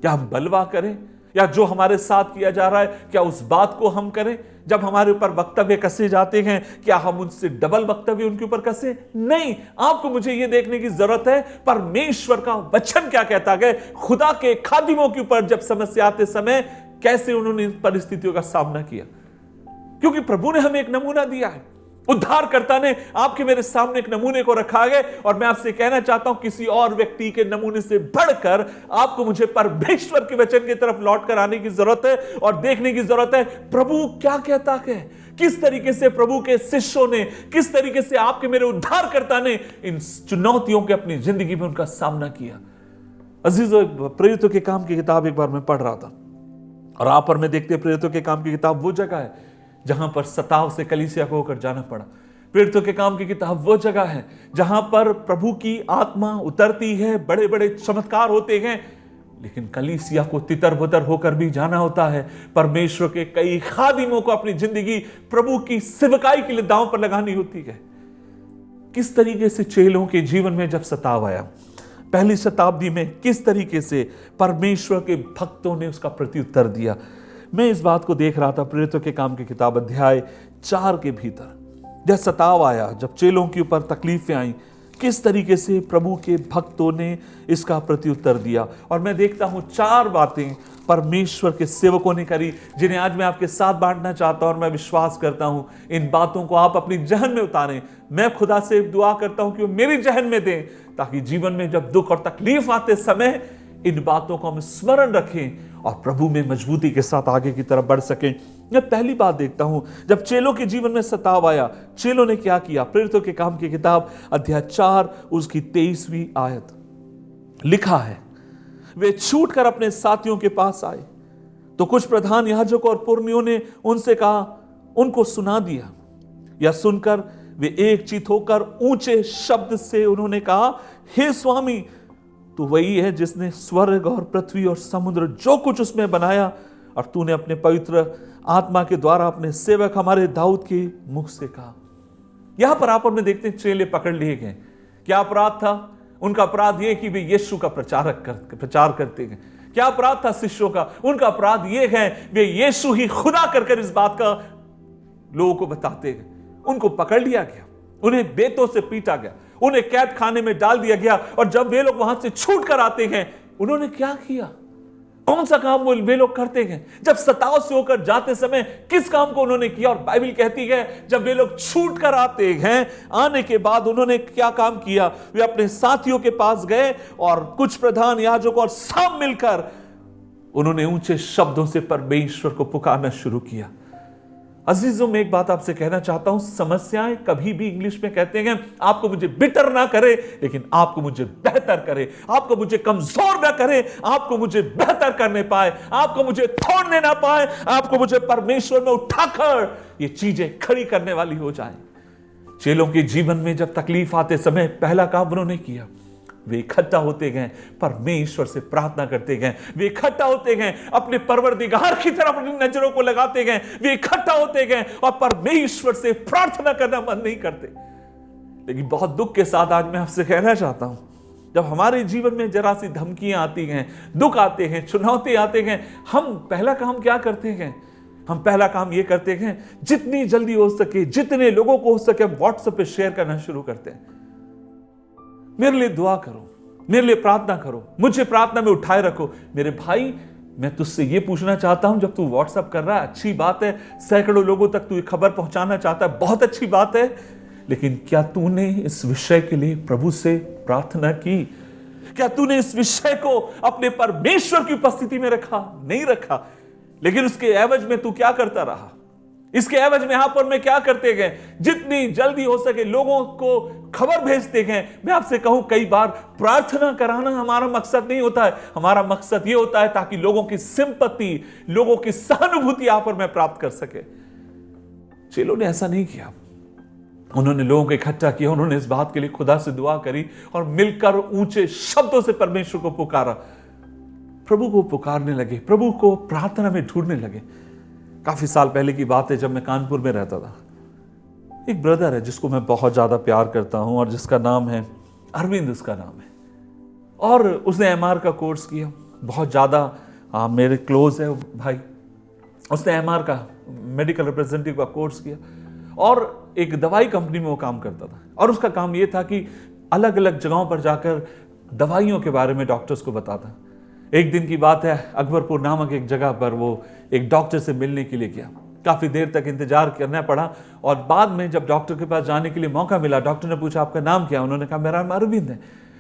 क्या हम बलवा करें? या जो हमारे साथ किया जा रहा है, क्या उस बात को हम करें? जब हमारे ऊपर वक्तव्य कसे जाते हैं, क्या हम उनसे डबल वक्तव्य उनके ऊपर कसे? नहीं, आपको मुझे यह देखने की जरूरत है परमेश्वर का वचन क्या कहता है। खुदा के खादिमों के ऊपर जब समस्या आते समय कैसे उन्होंने इन परिस्थितियों का सामना किया, क्योंकि प्रभु ने हमें एक नमूना दिया है। उद्धारकर्ता ने आपके मेरे सामने एक नमूने को रखा है, और मैं आपसे कहना चाहता हूं, किसी और व्यक्ति के नमूने से बढ़कर आपको मुझे परमेश्वर के वचन की तरफ लौट कर आने की जरूरत है और देखने की जरूरत है प्रभु क्या कहता है। किस तरीके से प्रभु के शिष्यों ने, किस तरीके से आपके मेरे उद्धारकर्ता ने इन चुनौतियों के अपनी जिंदगी में उनका सामना किया। अजीजों, प्रेरितों के काम की किताब एक बार मैं पढ़ रहा था, और आप और मैं देखते प्रेरितों के काम की किताब वो जगह है जहां पर सताव से कलीसिया को होकर जाना पड़ा। प्रेरितों के काम की किताब वो जगह है जहां पर प्रभु की आत्मा उतरती है, बड़े बड़े चमत्कार होते हैं, लेकिन कलीसिया को तितर बुतर होकर भी जाना होता है। परमेश्वर के कई खादिमों को अपनी जिंदगी प्रभु की सेवकाई के लिए दांव पर लगानी होती है। किस तरीके से चेलों के जीवन में जब सताव आया, पहली शताब्दी में किस तरीके से परमेश्वर के भक्तों ने उसका प्रत्युत्तर दिया। मैं इस बात को देख रहा था प्रेरितों के काम की किताब अध्याय 4 के भीतर, जब सताव आया, जब चेलों के ऊपर तकलीफें आई, किस तरीके से प्रभु के भक्तों ने इसका प्रत्युत्तर दिया। और मैं देखता हूं 4 बातें परमेश्वर के सेवकों ने करी, जिन्हें आज मैं आपके साथ बांटना चाहता हूं, और मैं विश्वास करता हूं इन बातों को आप अपनी जहन में उतारें। मैं खुदा से दुआ करता हूं कि वो मेरी जहन में दें, ताकि जीवन में जब दुख और तकलीफ आते समय इन बातों को हम स्मरण रखें और प्रभु में मजबूती के साथ आगे की तरफ बढ़ सकें। मैं पहली बात देखता हूं, जब चेलों के जीवन में सताव आया, चेलों ने क्या किया। प्रेरितों के काम की किताब अध्याय 4 उसकी 23वीं आयत लिखा है, वे छूटकर अपने साथियों के पास आए, तो कुछ प्रधान याजकों और पुरनियों ने उनसे कहा, उनको सुना दिया। यह सुनकर वे एक चित होकर ऊंचे शब्द से उन्होंने कहा, हे स्वामी, तू वही है जिसने स्वर्ग और पृथ्वी और समुद्र जो कुछ उसमें बनाया, और तूने अपने पवित्र आत्मा के द्वारा अपने सेवक हमारे दाऊद के मुख से कहा। यहां पर आप और मैं देखते हैं चेले पकड़ लिए गए। क्या अपराध था उनका? अपराध यह कि वे यीशु का प्रचार करते गए। क्या अपराध था शिष्यों का? उनका अपराध यह है वे यीशु ही खुदा कर इस बात का लोगों को बताते गए। उनको पकड़ लिया गया, उन्हें बेतों से पीटा गया, उन्हें कैद खाने में डाल दिया गया, और जब वे लोग वहां से छूट कर आते हैं, उन्होंने क्या किया? कौन सा काम वे लोग करते हैं? जब सताव से होकर जाते समय किस काम को उन्होंने किया? और बाइबल कहती है जब वे लोग छूट कर आते हैं, आने के बाद उन्होंने क्या काम किया? वे अपने साथियों के पास गए और कुछ प्रधान याजकों और सब मिलकर उन्होंने ऊंचे शब्दों से परमेश्वर को पुकारना शुरू किया। अजीजों, मैं एक बात आपसे कहना चाहता हूं, समस्याएं कभी भी, इंग्लिश में कहते हैं, आपको मुझे बिटर ना करे, लेकिन आपको मुझे बेहतर करे। आपको मुझे कमजोर ना करे, आपको मुझे बेहतर करने पाए। आपको मुझे तोड़ने ना पाए, आपको मुझे परमेश्वर में उठाकर ये चीजें खड़ी करने वाली हो जाए। चेलों के जीवन में जब तकलीफ आते समय पहला काम उन्होंने किया, वे इकट्ठा होते गए, परमेश्वर से प्रार्थना करते गए। वे इकट्ठा होते गए, अपने परवरदिगार की तरफ अपनी नजरों को लगाते गए। वे इकट्ठा होते गए और परमेश्वर से प्रार्थना करना बंद नहीं करते। लेकिन बहुत दुख के साथ आज मैं आपसे कहना चाहता हूं, जब हमारे जीवन में जरा सी धमकियां आती हैं, दुख आते हैं, चुनौती आते हैं, हम पहला काम क्या करते हैं? हम पहला काम ये करते हैं, जितनी जल्दी हो सके, जितने लोगों को हो सके, हम व्हाट्सएप पे शेयर करना शुरू करते हैं। मेरे लिए दुआ करो, मेरे लिए प्रार्थना करो, मुझे प्रार्थना में उठाए रखो। मेरे भाई, मैं तुझसे ये पूछना चाहता हूं, जब तू व्हाट्सएप कर रहा है, अच्छी बात है, सैकड़ों लोगों तक तू ये खबर पहुंचाना चाहता है, बहुत अच्छी बात है, लेकिन क्या तूने इस विषय के लिए प्रभु से प्रार्थना की? क्या तूने इस विषय को अपने परमेश्वर की उपस्थिति में रखा? नहीं रखा। लेकिन उसके एवज में तू क्या करता रहा? इसके एवज में यहां पर मैं क्या करते गए? जितनी जल्दी हो सके लोगों को खबर भेजते गए। मैं आपसे कहूं, कई बार प्रार्थना कराना हमारा मकसद नहीं होता है। हमारा मकसद यह होता है ताकि लोगों की सिंपैथी, लोगों की सहानुभूति यहां पर मैं प्राप्त कर सके। चेलों ने ऐसा नहीं किया। उन्होंने लोगों को इकट्ठा किया, उन्होंने इस बात के लिए खुदा से दुआ करी और मिलकर ऊंचे शब्दों से परमेश्वर को पुकारा। प्रभु को पुकारने लगे, प्रभु को प्रार्थना में ढूंढने लगे। काफी साल पहले की बात है, जब मैं कानपुर में रहता था। एक ब्रदर है जिसको मैं बहुत ज्यादा प्यार करता हूं और जिसका नाम है अरविंद, उसका नाम है। और उसने एमआर का कोर्स किया, बहुत ज्यादा मेरे क्लोज है भाई। उसने एमआर का मेडिकल रिप्रेजेंटेटिव का कोर्स किया और एक दवाई कंपनी में वो काम करता था। और उसका काम ये था कि अलग अलग जगहों पर जाकर दवाइयों के बारे में डॉक्टर्स को बताता। एक दिन की बात है, अकबरपुर नामक एक जगह पर वो एक डॉक्टर से मिलने के लिए गया। काफी देर तक इंतजार करना पड़ा और बाद में जब डॉक्टर के पास जाने के लिए मौका मिला, डॉक्टर ने पूछा आपका नाम क्या? उन्होंने कहा मेरा नाम अरविंद है।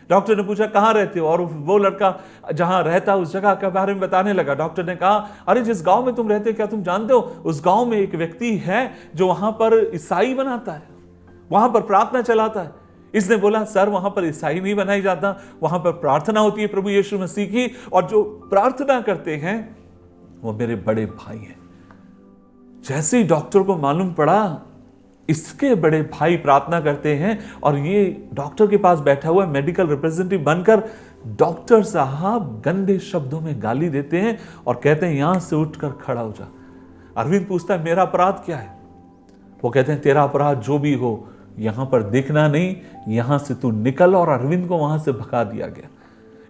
डॉक्टर ने पूछा कहाँ रहते हो? और वो लड़का जहां रहता उस जगह के बारे में बताने लगा। डॉक्टर ने कहा अरे जिस गांव में तुम रहते हो, क्या तुम जानते हो उस गांव में एक व्यक्ति है जो वहां पर ईसाई बनाता है, वहां पर प्रार्थना चलाता है। इसने बोला सर वहां पर ईसाई नहीं बनाई जाता, वहां पर प्रार्थना होती है प्रभु यीशु मसीह की, और जो प्रार्थना करते हैं वो मेरे बड़े भाई हैं। जैसे ही डॉक्टर को मालूम पड़ा इसके बड़े भाई प्रार्थना करते हैं और ये डॉक्टर के पास बैठा हुआ मेडिकल रिप्रेजेंटेटिव बनकर डॉक्टर साहब गंदे शब्दों में गाली देते हैं और कहते हैं यहां से उठकर खड़ा हो जा। अरविंद पूछता है मेरा अपराध क्या है? वो कहते हैं तेरा अपराध जो भी हो यहां पर दिखना नहीं, यहां से तू निकल। और अरविंद को वहां से भगा दिया गया।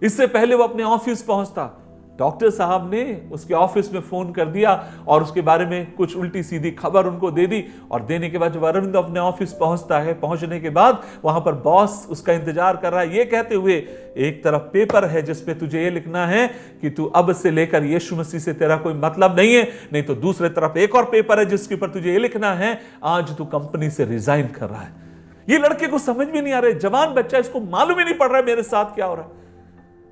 इससे पहले वो अपने ऑफिस पहुंचता, डॉक्टर साहब ने उसके ऑफिस में फोन कर दिया और उसके बारे में कुछ उल्टी सीधी खबर उनको दे दी। और देने के बाद जब अरविंद अपने ऑफिस पहुंचता है, पहुंचने के बाद वहां पर बॉस उसका इंतजार कर रहा है, ये कहते हुए एक तरफ पेपर है जिसपे तुझे ये लिखना है कि तू अब से लेकर यीशु मसीह से तेरा कोई मतलब नहीं है, नहीं तो दूसरे तरफ एक और पेपर है जिसके ऊपर तुझे ये लिखना है आज तू कंपनी से रिजाइन कर रहा है। ये लड़के को समझ में नहीं आ रहा है, जवान बच्चा, इसको मालूम ही नहीं पड़ रहा है मेरे साथ क्या हो रहा है।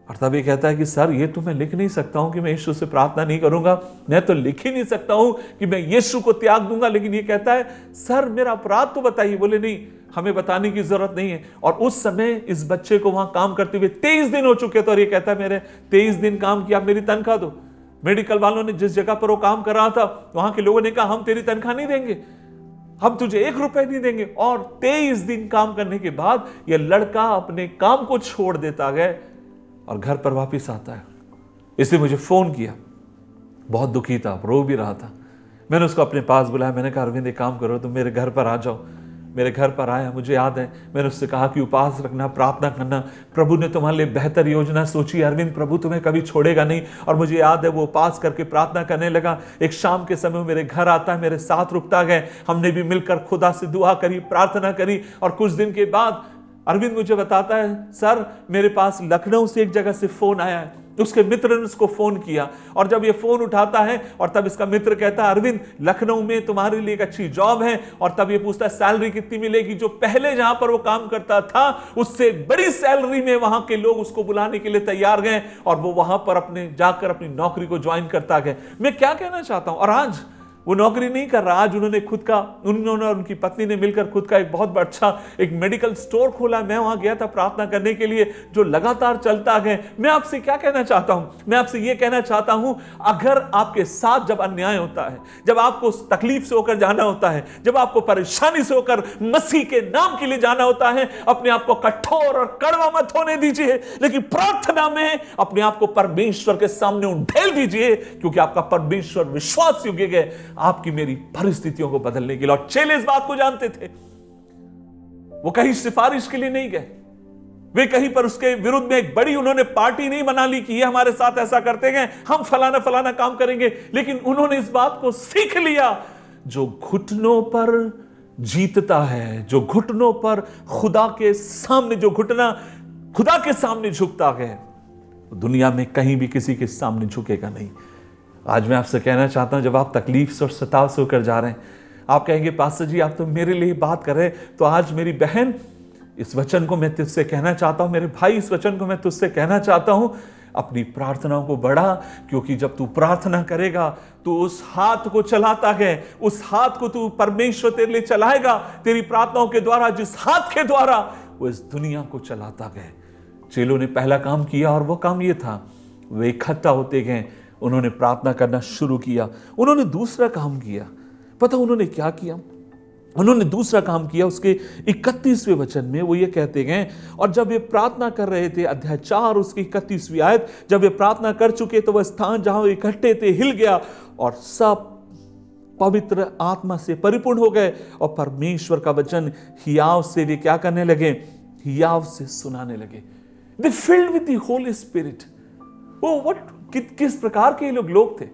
और तब ये कहता है कि सर ये तो मैं लिख नहीं सकता हूं कि मैं यीशु से प्रार्थना नहीं करूंगा, मैं तो लिख ही नहीं सकता हूं कि मैं यीशु को त्याग दूंगा। लेकिन ये कहता है सर मेरा अपराध तो बताइए। बोले नहीं, हमें बताने की जरूरत नहीं है। और उस समय इस बच्चे को वहां काम करते हुए 23 दिन हो चुके थे और ये कहता है मेरे 23 दिन काम किया, मेरी तनख्वाह दो। मेडिकल वालों ने जिस जगह पर वो काम कर रहा था वहां के लोगों ने कहा हम तेरी तनख्वाह नहीं देंगे, हम तुझे 1 रुपए नहीं देंगे। और 23 दिन काम करने के बाद यह लड़का अपने काम को छोड़ देता गया और घर पर वापस आता है। इसलिए मुझे फोन किया, बहुत दुखी था, रो भी रहा था। मैंने उसको अपने पास बुलाया, मैंने कहा अरविंद एक काम करो, तुम मेरे घर पर आ जाओ। मेरे घर पर आया, मुझे याद है मैंने उससे कहा कि उपवास रखना, प्रार्थना करना, प्रभु ने तुम्हारे लिए बेहतर योजना सोची अरविंद, प्रभु तुम्हें कभी छोड़ेगा नहीं। और मुझे याद है वो उपवास करके प्रार्थना करने लगा। एक शाम के समय मेरे घर आता है, मेरे साथ रुकता गए, हमने भी मिलकर खुदा से दुआ करी, प्रार्थना करी। और कुछ दिन के बाद अरविंद मुझे बताता है सर मेरे पास लखनऊ से एक जगह से फोन आया है। उसके मित्र ने उसको फोन किया और जब ये फोन उठाता है और तब इसका मित्र कहता है अरविंद लखनऊ में तुम्हारे लिए एक अच्छी जॉब है। और तब ये पूछता है सैलरी कितनी मिलेगी? जो पहले जहां पर वो काम करता था उससे बड़ी सैलरी में वहां के लोग उसको बुलाने के लिए तैयार गए और वो वहां पर अपने जाकर अपनी नौकरी को ज्वाइन करता गया। मैं क्या कहना चाहता हूं, और आज वो नौकरी नहीं कर रहा, आज उन्होंने और उनकी पत्नी ने मिलकर खुद का एक बहुत अच्छा एक मेडिकल स्टोर खोला। मैं वहां गया था प्रार्थना करने के लिए, जो लगातार चलता गया। मैं आपसे क्या कहना चाहता हूं, मैं आपसे ये कहना चाहता हूं अगर आपके साथ जब अन्याय होता है, जब आपको तकलीफ से होकर जाना होता है, जब आपको परेशानी से होकर मसीह के नाम के लिए जाना होता है, अपने आप को कठोर और कड़वा मत होने दीजिए, लेकिन प्रार्थना में अपने आप को परमेश्वर के सामने उंडेल दीजिए, क्योंकि आपका परमेश्वर विश्वास योग्य है आपकी मेरी परिस्थितियों को बदलने के लिए। और चेले इस बात को जानते थे। वो कहीं सिफारिश के लिए नहीं गए, वे कहीं पर उसके विरुद्ध में एक बड़ी उन्होंने पार्टी नहीं बना ली कि ये हमारे साथ ऐसा करते हैं, हम फलाना फलाना काम करेंगे, लेकिन उन्होंने इस बात को सीख लिया, जो घुटनों पर जीतता है, जो घुटनों पर खुदा के सामने, जो घुटना खुदा के सामने झुकता है, दुनिया में कहीं भी किसी के सामने झुकेगा नहीं। आज मैं आपसे कहना चाहता हूं, जब आप तकलीफ से और सताव से होकर जा रहे हैं, आप कहेंगे पास्टर जी आप तो मेरे लिए बात कर रहे हैं, तो आज मेरी बहन इस वचन को मैं तुझसे कहना चाहता हूं, मेरे भाई इस वचन को मैं तुझसे कहना चाहता हूं, अपनी प्रार्थनाओं को बढ़ा, क्योंकि जब तू प्रार्थना करेगा तो उस हाथ को चलाता है, उस हाथ को तू परमेश्वर तेरे लिए चलाएगा, तेरी प्रार्थनाओं के द्वारा, जिस हाथ के द्वारा वो इस दुनिया को चलाता गया। चेलों ने पहला काम किया और वो काम ये था, वे इकट्ठा होते गए, उन्होंने प्रार्थना करना शुरू किया। उन्होंने दूसरा काम किया, पता उन्होंने क्या किया? उन्होंने दूसरा काम किया, उसके 31वें वचन में वो ये कहते गए, और जब वे प्रार्थना कर रहे थे, अध्याय 4 उसकी 31वीं आयत, जब वे प्रार्थना कर चुके तो वह स्थान जहां वे इकट्ठे थे हिल गया और सब पवित्र आत्मा से परिपूर्ण हो गए, और परमेश्वर का वचन हियाव से वे क्या करने लगे? हियाव से सुनाने लगे। They filled with the Holy Spirit. वो किस प्रकार के लोग थे?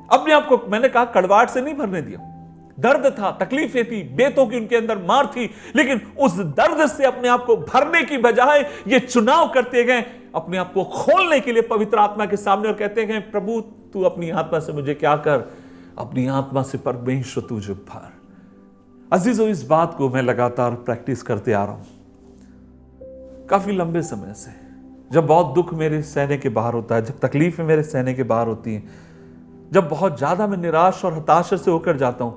अपने आप को, मैंने कहा, कड़वाहट से नहीं भरने दिया। दर्द था, तकलीफें थी, बेतों की उनके अंदर मार थी, लेकिन उस दर्द से अपने आप को भरने की बजाय ये चुनाव करते गए अपने आप को खोलने के लिए पवित्र आत्मा के सामने, और कहते गए प्रभु तू अपनी आत्मा से मुझे क्या कर? अपनी आत्मा से परमेश्वर तुझे भर। अजीजों, इस बात को मैं लगातार प्रैक्टिस करते आ रहा हूं काफी लंबे समय से। जब बहुत दुख मेरे सहने के बाहर होता है, जब तकलीफें मेरे सहने के बाहर होती हैं, जब बहुत ज्यादा मैं निराश और हताशा से होकर जाता हूं,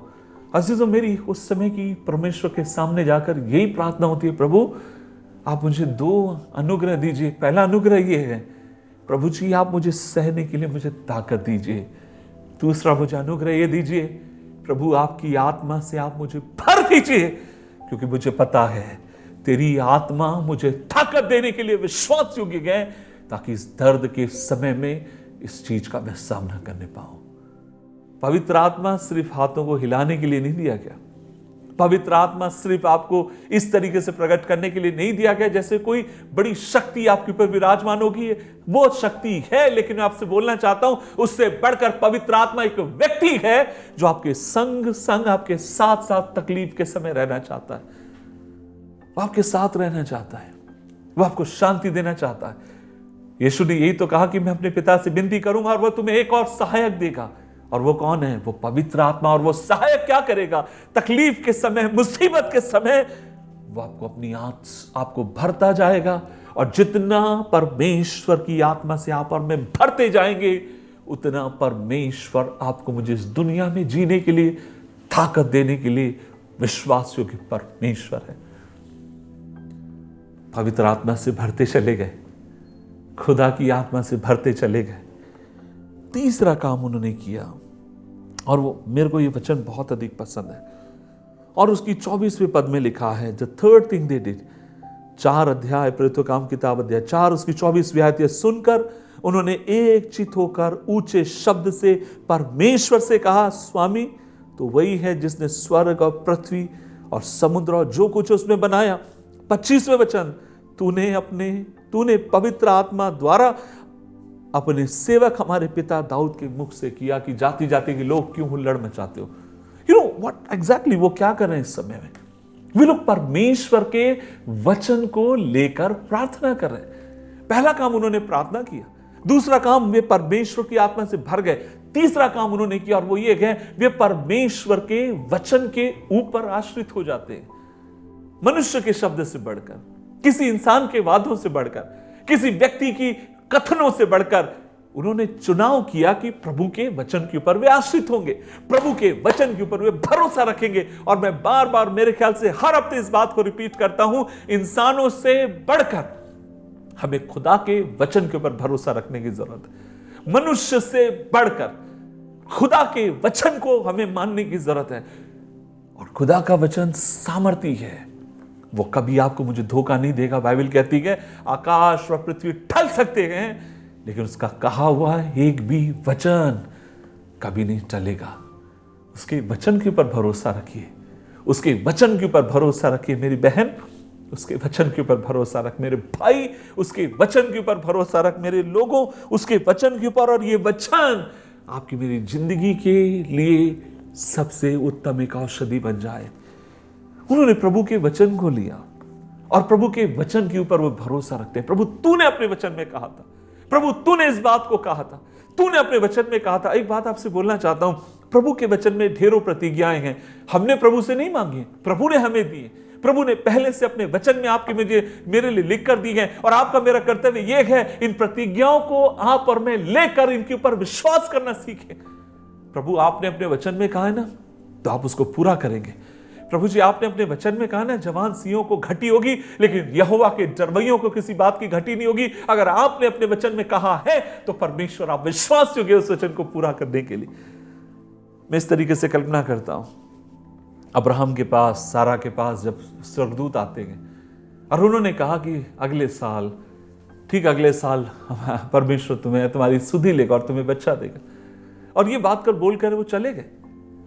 अजीजों, मेरी उस समय की परमेश्वर के सामने जाकर यही प्रार्थना होती है, प्रभु आप मुझे 2 अनुग्रह दीजिए। पहला अनुग्रह ये है, प्रभु जी आप मुझे सहने के लिए मुझे ताकत दीजिए। दूसरा मुझे अनुग्रह ये दीजिए, प्रभु आपकी आत्मा से आप मुझे भर दीजिए, क्योंकि मुझे पता है तेरी आत्मा मुझे ताकत देने के लिए विश्वास योग्य है, ताकि इस दर्द के समय में इस चीज का मैं सामना करने पाऊं। पवित्र आत्मा सिर्फ हाथों को हिलाने के लिए नहीं दिया गया। पवित्र आत्मा सिर्फ आपको इस तरीके से प्रकट करने के लिए नहीं दिया गया जैसे कोई बड़ी शक्ति आपके ऊपर विराजमान होगी। वो शक्ति है, लेकिन मैं आपसे बोलना चाहता हूं, उससे बढ़कर पवित्र आत्मा एक व्यक्ति है जो आपके संग आपके साथ साथ तकलीफ के समय रहना चाहता है। वो आपके साथ रहना चाहता है, वो आपको शांति देना चाहता है। यीशु ने यही तो कहा कि मैं अपने पिता से विनती करूंगा और वह तुम्हें एक और सहायक देगा। और वो कौन है? वो पवित्र आत्मा। और वो सहायक क्या करेगा? तकलीफ के समय, मुसीबत के समय वो आपको अपनी आपको भरता जाएगा। और जितना परमेश्वर की आत्मा से आप और मैं भरते जाएंगे, उतना परमेश्वर आपको मुझे इस दुनिया में जीने के लिए ताकत देने के लिए विश्वास योग्य परमेश्वर है। पवित्र आत्मा से भरते चले गए, खुदा की आत्मा से भरते चले गए। तीसरा काम उन्होंने किया, और वो मेरे को ये वचन बहुत अधिक पसंद है, और उसकी 24वें पद में लिखा है, the third thing they did. 4 अध्याय प्रेरितों काम किताब अध्याय 4 उसकी 24वीं आयत, सुनकर उन्होंने एक चित होकर ऊंचे शब्द से परमेश्वर से कहा, स्वामी तो वही है जिसने स्वर्ग और पृथ्वी और समुद्र और जो कुछ उसमें बनाया। 25वें वचन, तूने पवित्र आत्मा द्वारा अपने सेवक हमारे पिता दाऊद के मुख से किया कि जाति जाति के लोग क्यों हुल्लड़ मचाते हो। यू नो व्हाट एग्जैक्टली वो क्या कर रहे हैं इस समय में? वे लोग परमेश्वर के वचन को लेकर प्रार्थना कर रहे हैं। पहला काम उन्होंने प्रार्थना किया, दूसरा काम वे परमेश्वर की आत्मा से भर गए, तीसरा काम उन्होंने किया और वो ये है वे परमेश्वर के वचन के ऊपर आश्रित हो जाते हैं। मनुष्य के शब्द से बढ़कर, किसी इंसान के वादों से बढ़कर, किसी व्यक्ति की कथनों से बढ़कर उन्होंने चुनाव किया कि प्रभु के वचन के ऊपर वे आश्रित होंगे, प्रभु के वचन के ऊपर वे भरोसा रखेंगे। और मैं बार बार मेरे ख्याल से हर हफ्ते इस बात को रिपीट करता हूं, इंसानों से बढ़कर हमें खुदा के वचन के ऊपर भरोसा रखने की जरूरत है। मनुष्य से बढ़कर खुदा के वचन को हमें मानने की जरूरत है। और खुदा का वचन सामर्थी है, वो कभी आपको मुझे धोखा नहीं देगा। बाइबल कहती है आकाश और पृथ्वी टल सकते हैं, लेकिन उसका कहा हुआ एक भी वचन कभी नहीं टलेगा। उसके वचन के ऊपर भरोसा रखिए, उसके वचन के ऊपर भरोसा रखिए। मेरी बहन, उसके वचन के ऊपर भरोसा रख। मेरे भाई, उसके वचन के ऊपर भरोसा रख। मेरे लोगों, उसके वचन के ऊपर। और ये वचन आपकी मेरी जिंदगी के लिए सबसे उत्तम एक औषधि बन जाए। उन्होंने प्रभु के वचन को लिया और प्रभु के वचन के ऊपर वो भरोसा रखते हैं। प्रभु तूने अपने वचन में कहा था, प्रभु तूने इस बात को कहा था, तूने अपने वचन में कहा था। एक बात आपसे बोलना चाहता हूं, प्रभु के वचन में ढेरों प्रतिज्ञाएं हैं। हमने प्रभु से नहीं मांगी, प्रभु ने हमें दी। प्रभु ने पहले से अपने वचन में आपके मेरे लिए लिख कर दी है। और आपका मेरा कर्तव्य यह है, इन प्रतिज्ञाओं को आप और मैं लेकर इनके ऊपर विश्वास करना सीखें। प्रभु आपने अपने वचन में कहा है ना, तो आप उसको पूरा करेंगे। प्रभु जी आपने अपने वचन में कहा ना, जवान सिंहों को घटी होगी लेकिन यहोवा के डरवैयों को किसी बात की घटी नहीं होगी। अगर आपने अपने वचन में कहा है तो परमेश्वर आप विश्वास योग्य उस वचन को पूरा करने के लिए। मैं इस तरीके से कल्पना करता हूं, अब्राहम के पास, सारा के पास जब स्वर्गदूत आते हैं और उन्होंने कहा कि अगले साल, ठीक अगले साल परमेश्वर तुम्हें, तुम्हारी सुधि लेगा और तुम्हें बच्चा देगा। और ये बात कर बोलकर वो चले गए।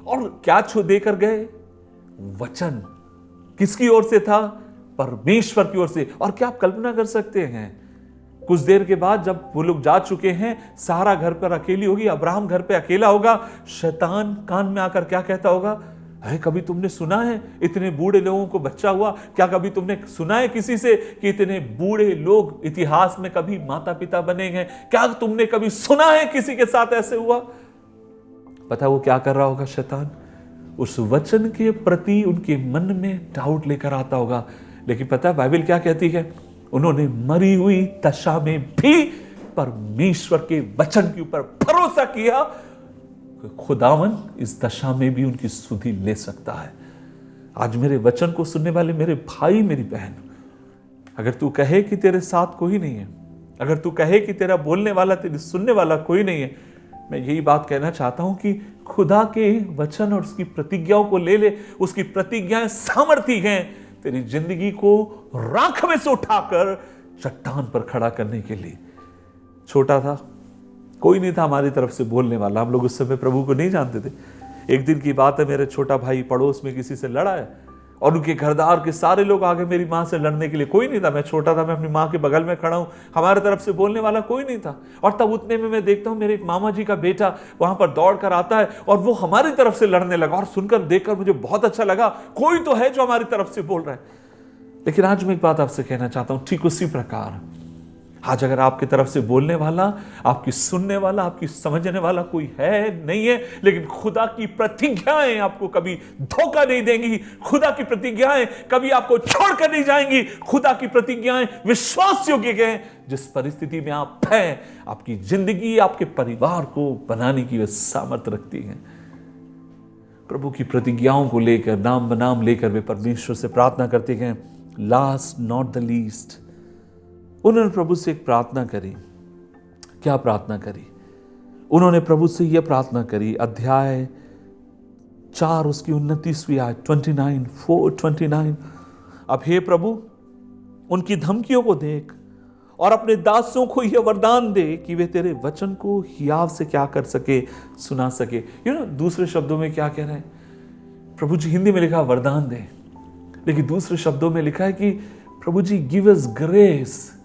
और क्या छू देकर गए? वचन। किसकी ओर से था? परमेश्वर की ओर से। और क्या आप कल्पना कर सकते हैं, कुछ देर के बाद जब वो लोग जा चुके हैं, सारा घर पर अकेली होगी, अब्राहम घर पे अकेला होगा, शैतान कान में आकर क्या कहता होगा? अरे कभी तुमने सुना है इतने बूढ़े लोगों को बच्चा हुआ? क्या कभी तुमने सुना है किसी से कि इतने बूढ़े लोग इतिहास में कभी माता पिता बने हैं? क्या तुमने कभी सुना है किसी के साथ ऐसे हुआ? पता वो क्या कर रहा होगा शैतान? उस वचन के प्रति उनके मन में डाउट लेकर आता होगा। लेकिन पता है बाइबल क्या कहती है? उन्होंने मरी हुई दशा में भी परमेश्वर के वचन के ऊपर भरोसा किया। खुदावन इस दशा में भी उनकी सुधि ले सकता है। आज मेरे वचन को सुनने वाले मेरे भाई, मेरी बहन, अगर तू कहे कि तेरे साथ कोई नहीं है, अगर तू कहे कि तेरा बोलने वाला, तेरी सुनने वाला कोई नहीं है, मैं यही बात कहना चाहता हूं कि खुदा के वचन और उसकी प्रतिज्ञाओं को ले ले। उसकी प्रतिज्ञाएं सामर्थी हैं तेरी जिंदगी को राख में से उठाकर चट्टान पर खड़ा करने के लिए। छोटा था, कोई नहीं था हमारी तरफ से बोलने वाला। हम लोग उस समय प्रभु को नहीं जानते थे। एक दिन की बात है, मेरे छोटा भाई पड़ोस में किसी से लड़ा है और उनके घरदार के सारे लोग आगे मेरी माँ से लड़ने के लिए। कोई नहीं था, मैं छोटा था, मैं अपनी माँ के बगल में खड़ा हूँ, हमारे तरफ से बोलने वाला कोई नहीं था। और तब उतने में मैं देखता हूँ मेरे एक मामा जी का बेटा वहां पर दौड़ कर आता है और वो हमारी तरफ से लड़ने लगा। और सुनकर देखकर मुझे बहुत अच्छा लगा, कोई तो है जो हमारी तरफ से बोल रहा है। लेकिन आज मैं एक बात आपसे कहना चाहता हूँ, ठीक उसी प्रकार आज अगर आपकी तरफ से बोलने वाला, आपकी सुनने वाला, आपकी समझने वाला कोई है नहीं है, लेकिन खुदा की प्रतिज्ञाएं आपको कभी धोखा नहीं देंगी। खुदा की प्रतिज्ञाएं कभी आपको छोड़कर नहीं जाएंगी। खुदा की प्रतिज्ञाएं विश्वास योग्य हैं। जिस परिस्थिति में आप हैं, आपकी जिंदगी, आपके परिवार को बनाने की वे सामर्थ्य रखती हैं। प्रभु की प्रतिज्ञाओं को लेकर, नाम बनाम लेकर वे परमेश्वर से प्रार्थना करते हैं। लास्ट नॉट द लीस्ट, उन्होंने प्रभु से एक प्रार्थना करी। क्या प्रार्थना करी? उन्होंने प्रभु से यह प्रार्थना करी, अध्याय 4 उसकी 29वीं आयत 29 अब हे प्रभु, उनकी धमकियों को देख और अपने दासों को यह वरदान दे कि वे तेरे वचन को हियाव से क्या कर सके, सुना सके। दूसरे शब्दों में क्या कह रहे हैं प्रभु जी? हिंदी में लिखा वरदान दे, लेकिन दूसरे शब्दों में लिखा है कि प्रभु जी गिव अस ग्रेस,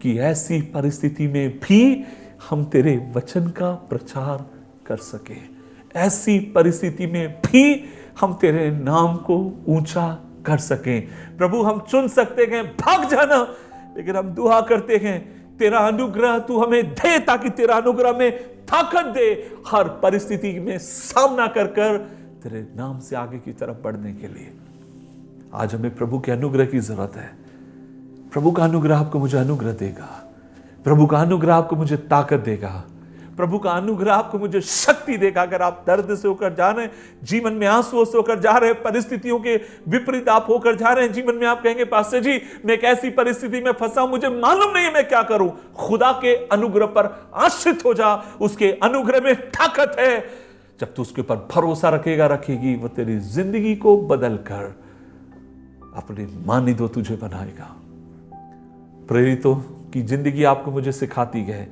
कि ऐसी परिस्थिति में भी हम तेरे वचन का प्रचार कर सके। ऐसी परिस्थिति में भी हम तेरे नाम को ऊंचा कर सकें। प्रभु हम चुन सकते हैं भाग जाना, लेकिन हम दुआ करते हैं तेरा अनुग्रह तू हमें दे, ताकि तेरा अनुग्रह में ताकत दे हर परिस्थिति में सामना कर कर तेरे नाम से आगे की तरफ बढ़ने के लिए। आज हमें प्रभु के अनुग्रह की जरूरत है। प्रभु का अनुग्रह आपको मुझे अनुग्रह देगा। प्रभु का अनुग्रह आपको मुझे ताकत देगा। प्रभु का अनुग्रह आपको मुझे शक्ति देगा। अगर आप दर्द से होकर जा रहे हैं, जीवन में आंसुओं से होकर जा रहे हैं, परिस्थितियों के विपरीत आप होकर जा रहे हैं, जीवन में आप कहेंगे पास्टर जी मैं एक ऐसी परिस्थिति में फंसा हूं, मुझे मालूम नहीं है मैं क्या करूं, खुदा के अनुग्रह पर आश्रित हो जा। उसके अनुग्रह में ताकत है। जब तू उसके ऊपर भरोसा रखेगा, रखेगी, वो तेरी जिंदगी को बदल कर अपने मानिदो तुझे बनाएगा। प्रेरितों की जिंदगी आपको मुझे सिखाती है,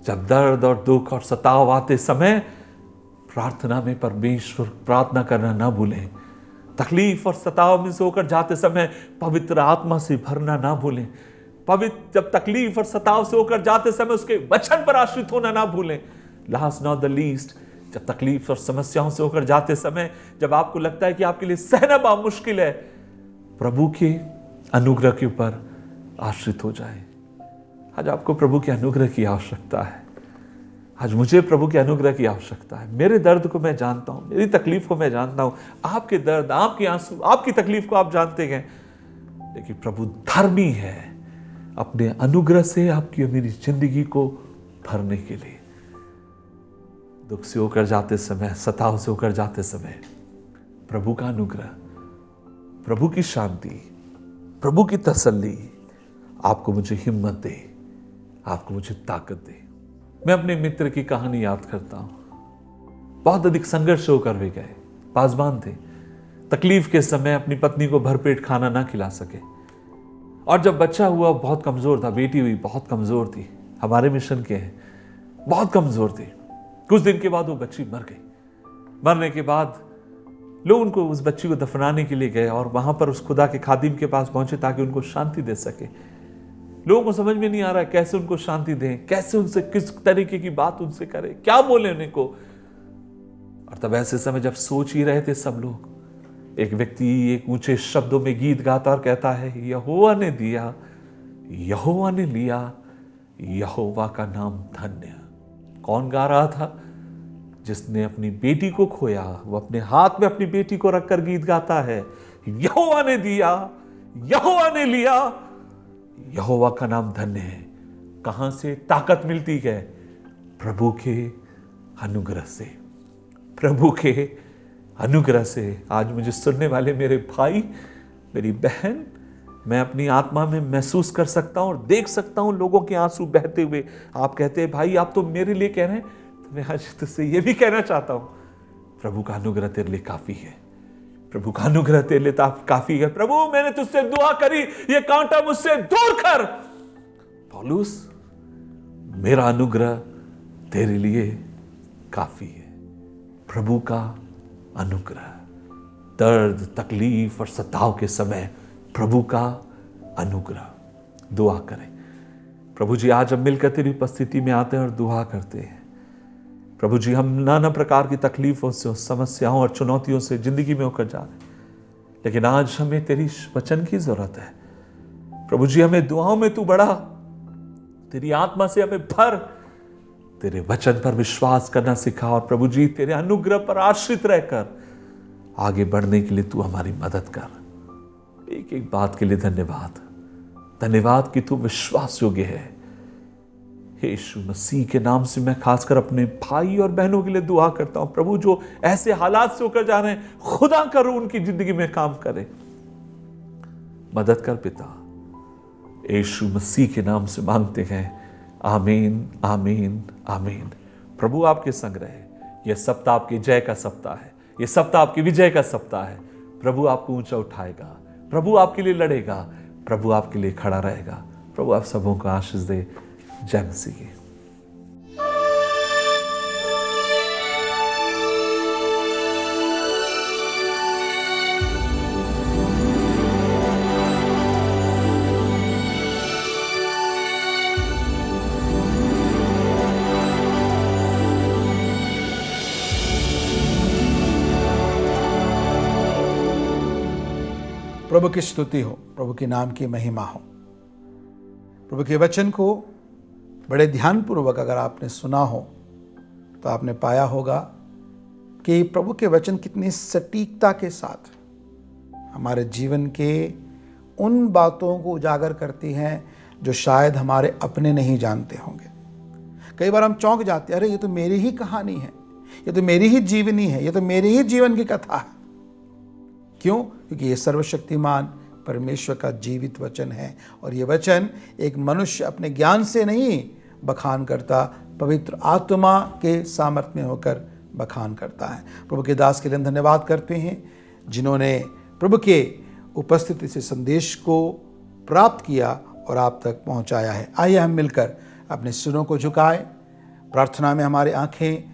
जब दर्द और दुख और सताव आते समय प्रार्थना में परमेश्वर प्रार्थना करना ना भूलें। तकलीफ और सताव में से होकर जाते समय पवित्र आत्मा से भरना ना भूलें। जब तकलीफ और सताव से होकर जाते समय उसके वचन पर आश्रित होना ना भूलें। लास्ट नॉट द लीस्ट, जब तकलीफ और समस्याओं से होकर जाते समय, जब आपको लगता है कि आपके लिए सहना बहुत मुश्किल है, प्रभु के अनुग्रह के ऊपर आश्रित हो जाए। आज आपको प्रभु के अनुग्रह की आवश्यकता है। आज मुझे प्रभु के अनुग्रह की आवश्यकता है। मेरे दर्द को मैं जानता हूं, मेरी तकलीफ को मैं जानता हूं, आपके दर्द, आपके आंसू, आपकी तकलीफ को आप जानते हैं, लेकिन प्रभु धर्मी है अपने अनुग्रह से आपकी और मेरी जिंदगी को भरने के लिए। दुख से होकर जाते समय, सताव से होकर जाते समय, प्रभु का अनुग्रह, प्रभु की शांति, प्रभु की तसल्ली आपको मुझे हिम्मत दे, आपको मुझे ताकत दे। मैं अपने मित्र की कहानी याद करता हूं। बहुत अधिक संघर्ष होकर वे गए, पासबान थे, तकलीफ के समय अपनी पत्नी को भरपेट खाना ना खिला सके, और जब बच्चा हुआ बहुत कमजोर था, बेटी हुई बहुत कमजोर थी, हमारे मिशन के हैं, बहुत कमजोर थी। कुछ दिन के बाद वो बच्ची मर गई। मरने के बाद लोग उनको, उस बच्ची को दफनाने के लिए गए और वहां पर उस खुदा के खादिम के पास पहुंचे ताकि उनको शांति दे सके। लोगों को समझ में नहीं आ रहा है कैसे उनको शांति दें, कैसे उनसे किस तरीके की बात उनसे करें, क्या बोले उन्हें को। और तब ऐसे समय जब सोच ही रहे थे सब लोग, एक व्यक्ति एक ऊंचे शब्दों में गीत गाता और कहता है, यहोवा ने दिया, यहोवा ने लिया, यहोवा का नाम धन्य। कौन गा रहा था? जिसने अपनी बेटी को खोया, वो अपने हाथ में अपनी बेटी को रखकर गीत गाता है, यहोवा ने दिया, यहोवा ने लिया, यहोवा का नाम धन्य है। कहां से ताकत मिलती है? प्रभु के अनुग्रह से, प्रभु के अनुग्रह से। आज मुझे सुनने वाले मेरे भाई, मेरी बहन, मैं अपनी आत्मा में महसूस कर सकता हूं और देख सकता हूं लोगों के आंसू बहते हुए। आप कहते हैं भाई आप तो मेरे लिए कह रहे हैं, तो मैं आज तुझसे ये भी कहना चाहता हूं, प्रभु का अनुग्रह तेरे लिए काफी है। प्रभु का अनुग्रह तेरे लिए काफी है। प्रभु मैंने तुझसे दुआ करी, ये कांटा मुझसे दूर कर। पौलुस, मेरा अनुग्रह तेरे लिए काफी है। प्रभु का अनुग्रह, दर्द, तकलीफ और सताव के समय प्रभु का अनुग्रह। दुआ करें। प्रभु जी, आज हम मिलकर तेरी उपस्थिति में आते हैं और दुआ करते हैं। प्रभु जी, हम नाना प्रकार की तकलीफों से, समस्याओं और चुनौतियों से जिंदगी में होकर जा रहे हैं, लेकिन आज हमें तेरी वचन की जरूरत है। प्रभु जी, हमें दुआओं में तू बढ़ा, तेरी आत्मा से हमें भर, तेरे वचन पर विश्वास करना सिखा, और प्रभु जी तेरे अनुग्रह पर आश्रित रहकर आगे बढ़ने के लिए तू हमारी मदद कर। एक एक बात के लिए धन्यवाद, धन्यवाद कि तू विश्वास योग्य है। यीशु मसीह के नाम से मैं खासकर अपने भाई और बहनों के लिए दुआ करता हूं। प्रभु, जो ऐसे हालात से होकर जा रहे हैं, खुदा करो उनकी जिंदगी में काम करे, मदद कर पिता। यीशु मसीह के नाम से मांगते हैं, आमीन, आमीन, आमीन। प्रभु आपके संग रहे। यह सप्ताह आपकी जय का सप्ताह है, यह सप्ताह आपकी विजय का सप्ताह है। प्रभु आपको ऊंचा उठाएगा, प्रभु आपके लिए लड़ेगा, प्रभु आपके लिए खड़ा रहेगा। प्रभु आप सबों को आशीष दे। जय मसीह की। प्रभु की स्तुति हो, प्रभु के नाम की महिमा हो। प्रभु के वचन को बड़े ध्यानपूर्वक अगर आपने सुना हो तो आपने पाया होगा कि प्रभु के वचन कितनी सटीकता के साथ हमारे जीवन के उन बातों को उजागर करती हैं जो शायद हमारे अपने नहीं जानते होंगे। कई बार हम चौंक जाते हैं, अरे ये तो मेरी ही कहानी है, ये तो मेरी ही जीवनी है, ये तो मेरी ही जीवन की कथा है। क्यों? क्योंकि ये सर्वशक्तिमान परमेश्वर का जीवित वचन है, और ये वचन एक मनुष्य अपने ज्ञान से नहीं बखान करता, पवित्र आत्मा के सामर्थ्य में होकर बखान करता है। प्रभु के दास के लिए धन्यवाद करते हैं जिन्होंने प्रभु के उपस्थिति से संदेश को प्राप्त किया और आप तक पहुंचाया है। आइए हम मिलकर अपने सिरों को झुकाएं, प्रार्थना में हमारी आंखें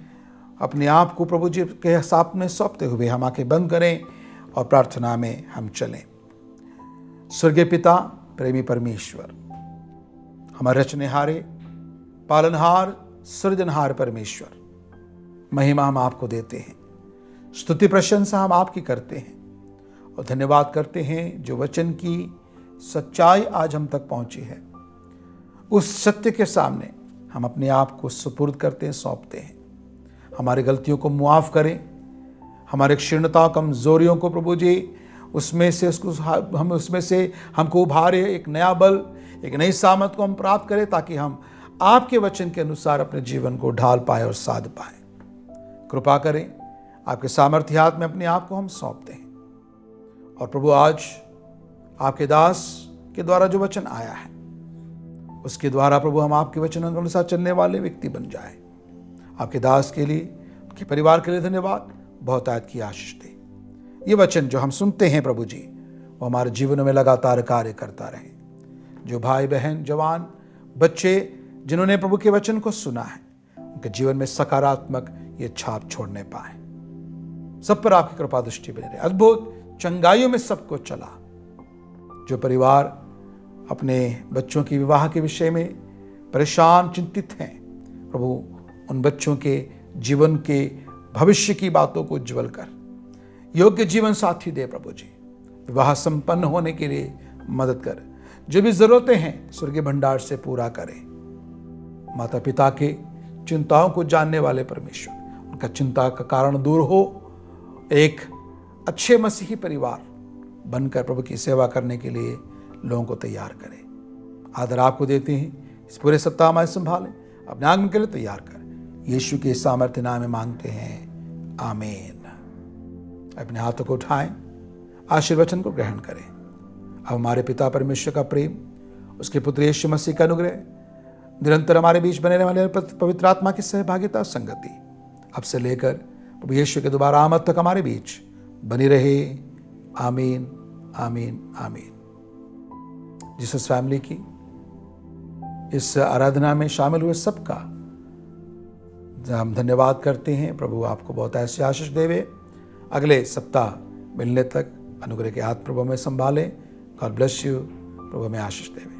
अपने आप को प्रभु जी के सामने सौंपते हुए हम आंखें बंद करें और प्रार्थना में हम चलें। स्वर्गीय पिता, प्रेमी परमेश्वर, हमारे रचनेहारे, पालनहार, सृजनहार परमेश्वर, महिमा हम आपको देते हैं, स्तुति प्रशंसा हम आपकी करते हैं और धन्यवाद करते हैं जो वचन की सच्चाई आज हम तक पहुंची है। उस सत्य के सामने हम अपने आप को सुपुर्द करते हैं, सौंपते हैं। हमारी गलतियों को मुआफ़ करें, हमारे क्षीणता कमजोरियों को प्रभु जी उसमें से हमको उभारे, एक नया बल, एक नई सामर्थ को हम प्राप्त करें, ताकि हम आपके वचन के अनुसार अपने जीवन को ढाल पाए और साध पाए। कृपा करें, आपके सामर्थ्य हाथ में अपने आप को हम सौंपते हैं। और प्रभु आज आपके दास के द्वारा जो वचन आया है, उसके द्वारा प्रभु हम आपके वचनों के अनुसार चलने वाले व्यक्ति बन जाए। आपके दास के लिए, उनके परिवार के लिए धन्यवाद। बहुत आयत की आशीष दे। ये वचन जो हम सुनते हैं प्रभु जी, वो हमारे जीवनों में लगातार कार्य करता रहे। जो भाई बहन, जवान, बच्चे जिन्होंने प्रभु के वचन को सुना है, उनके जीवन में सकारात्मक ये छाप छोड़ने पाए। सब पर आपकी कृपा दृष्टि बनी रहे। अद्भुत चंगाइयों में सबको चला। जो परिवार अपने बच्चों की विवाह के विषय में परेशान, चिंतित हैं, प्रभु उन बच्चों के जीवन के भविष्य की बातों को उज्ज्वल कर योग्य जीवन साथी दे प्रभु जी। विवाह संपन्न होने के लिए मदद कर। जो भी जरूरतें हैं स्वर्गीय भंडार से पूरा करें। माता पिता के चिंताओं को जानने वाले परमेश्वर, उनका चिंता का कारण दूर हो, एक अच्छे मसीही परिवार बनकर प्रभु की सेवा करने के लिए लोगों को तैयार करें। आदर आपको देते हैं। इस पूरे सप्ताह हमारे संभालें, अपने आगमन के लिए तैयार कर। यीशु के सामर्थ्य नाम में मांगते हैं, आमीन। अपने हाथों को उठाएं, आशीर्वचन को ग्रहण करें। अब हमारे पिता परमेश्वर का प्रेम, उसके पुत्र यीशु मसीह का अनुग्रह, निरंतर हमारे बीच बने रहने वाले पवित्र आत्मा की सहभागिता और संगति अब से लेकर प्रभु यीशु के दोबारा आमद तक हमारे बीच बनी रहे। आमीन, आमीन, आमीन। जीसस फैमिली की इस आराधना में शामिल हुए सबका हम धन्यवाद करते हैं। प्रभु आपको बहुत ऐसी आशीष देवे। अगले सप्ताह मिलने तक अनुग्रह के हाथ प्रभु में संभालें। God bless you. प्रभु में आशीष देवे।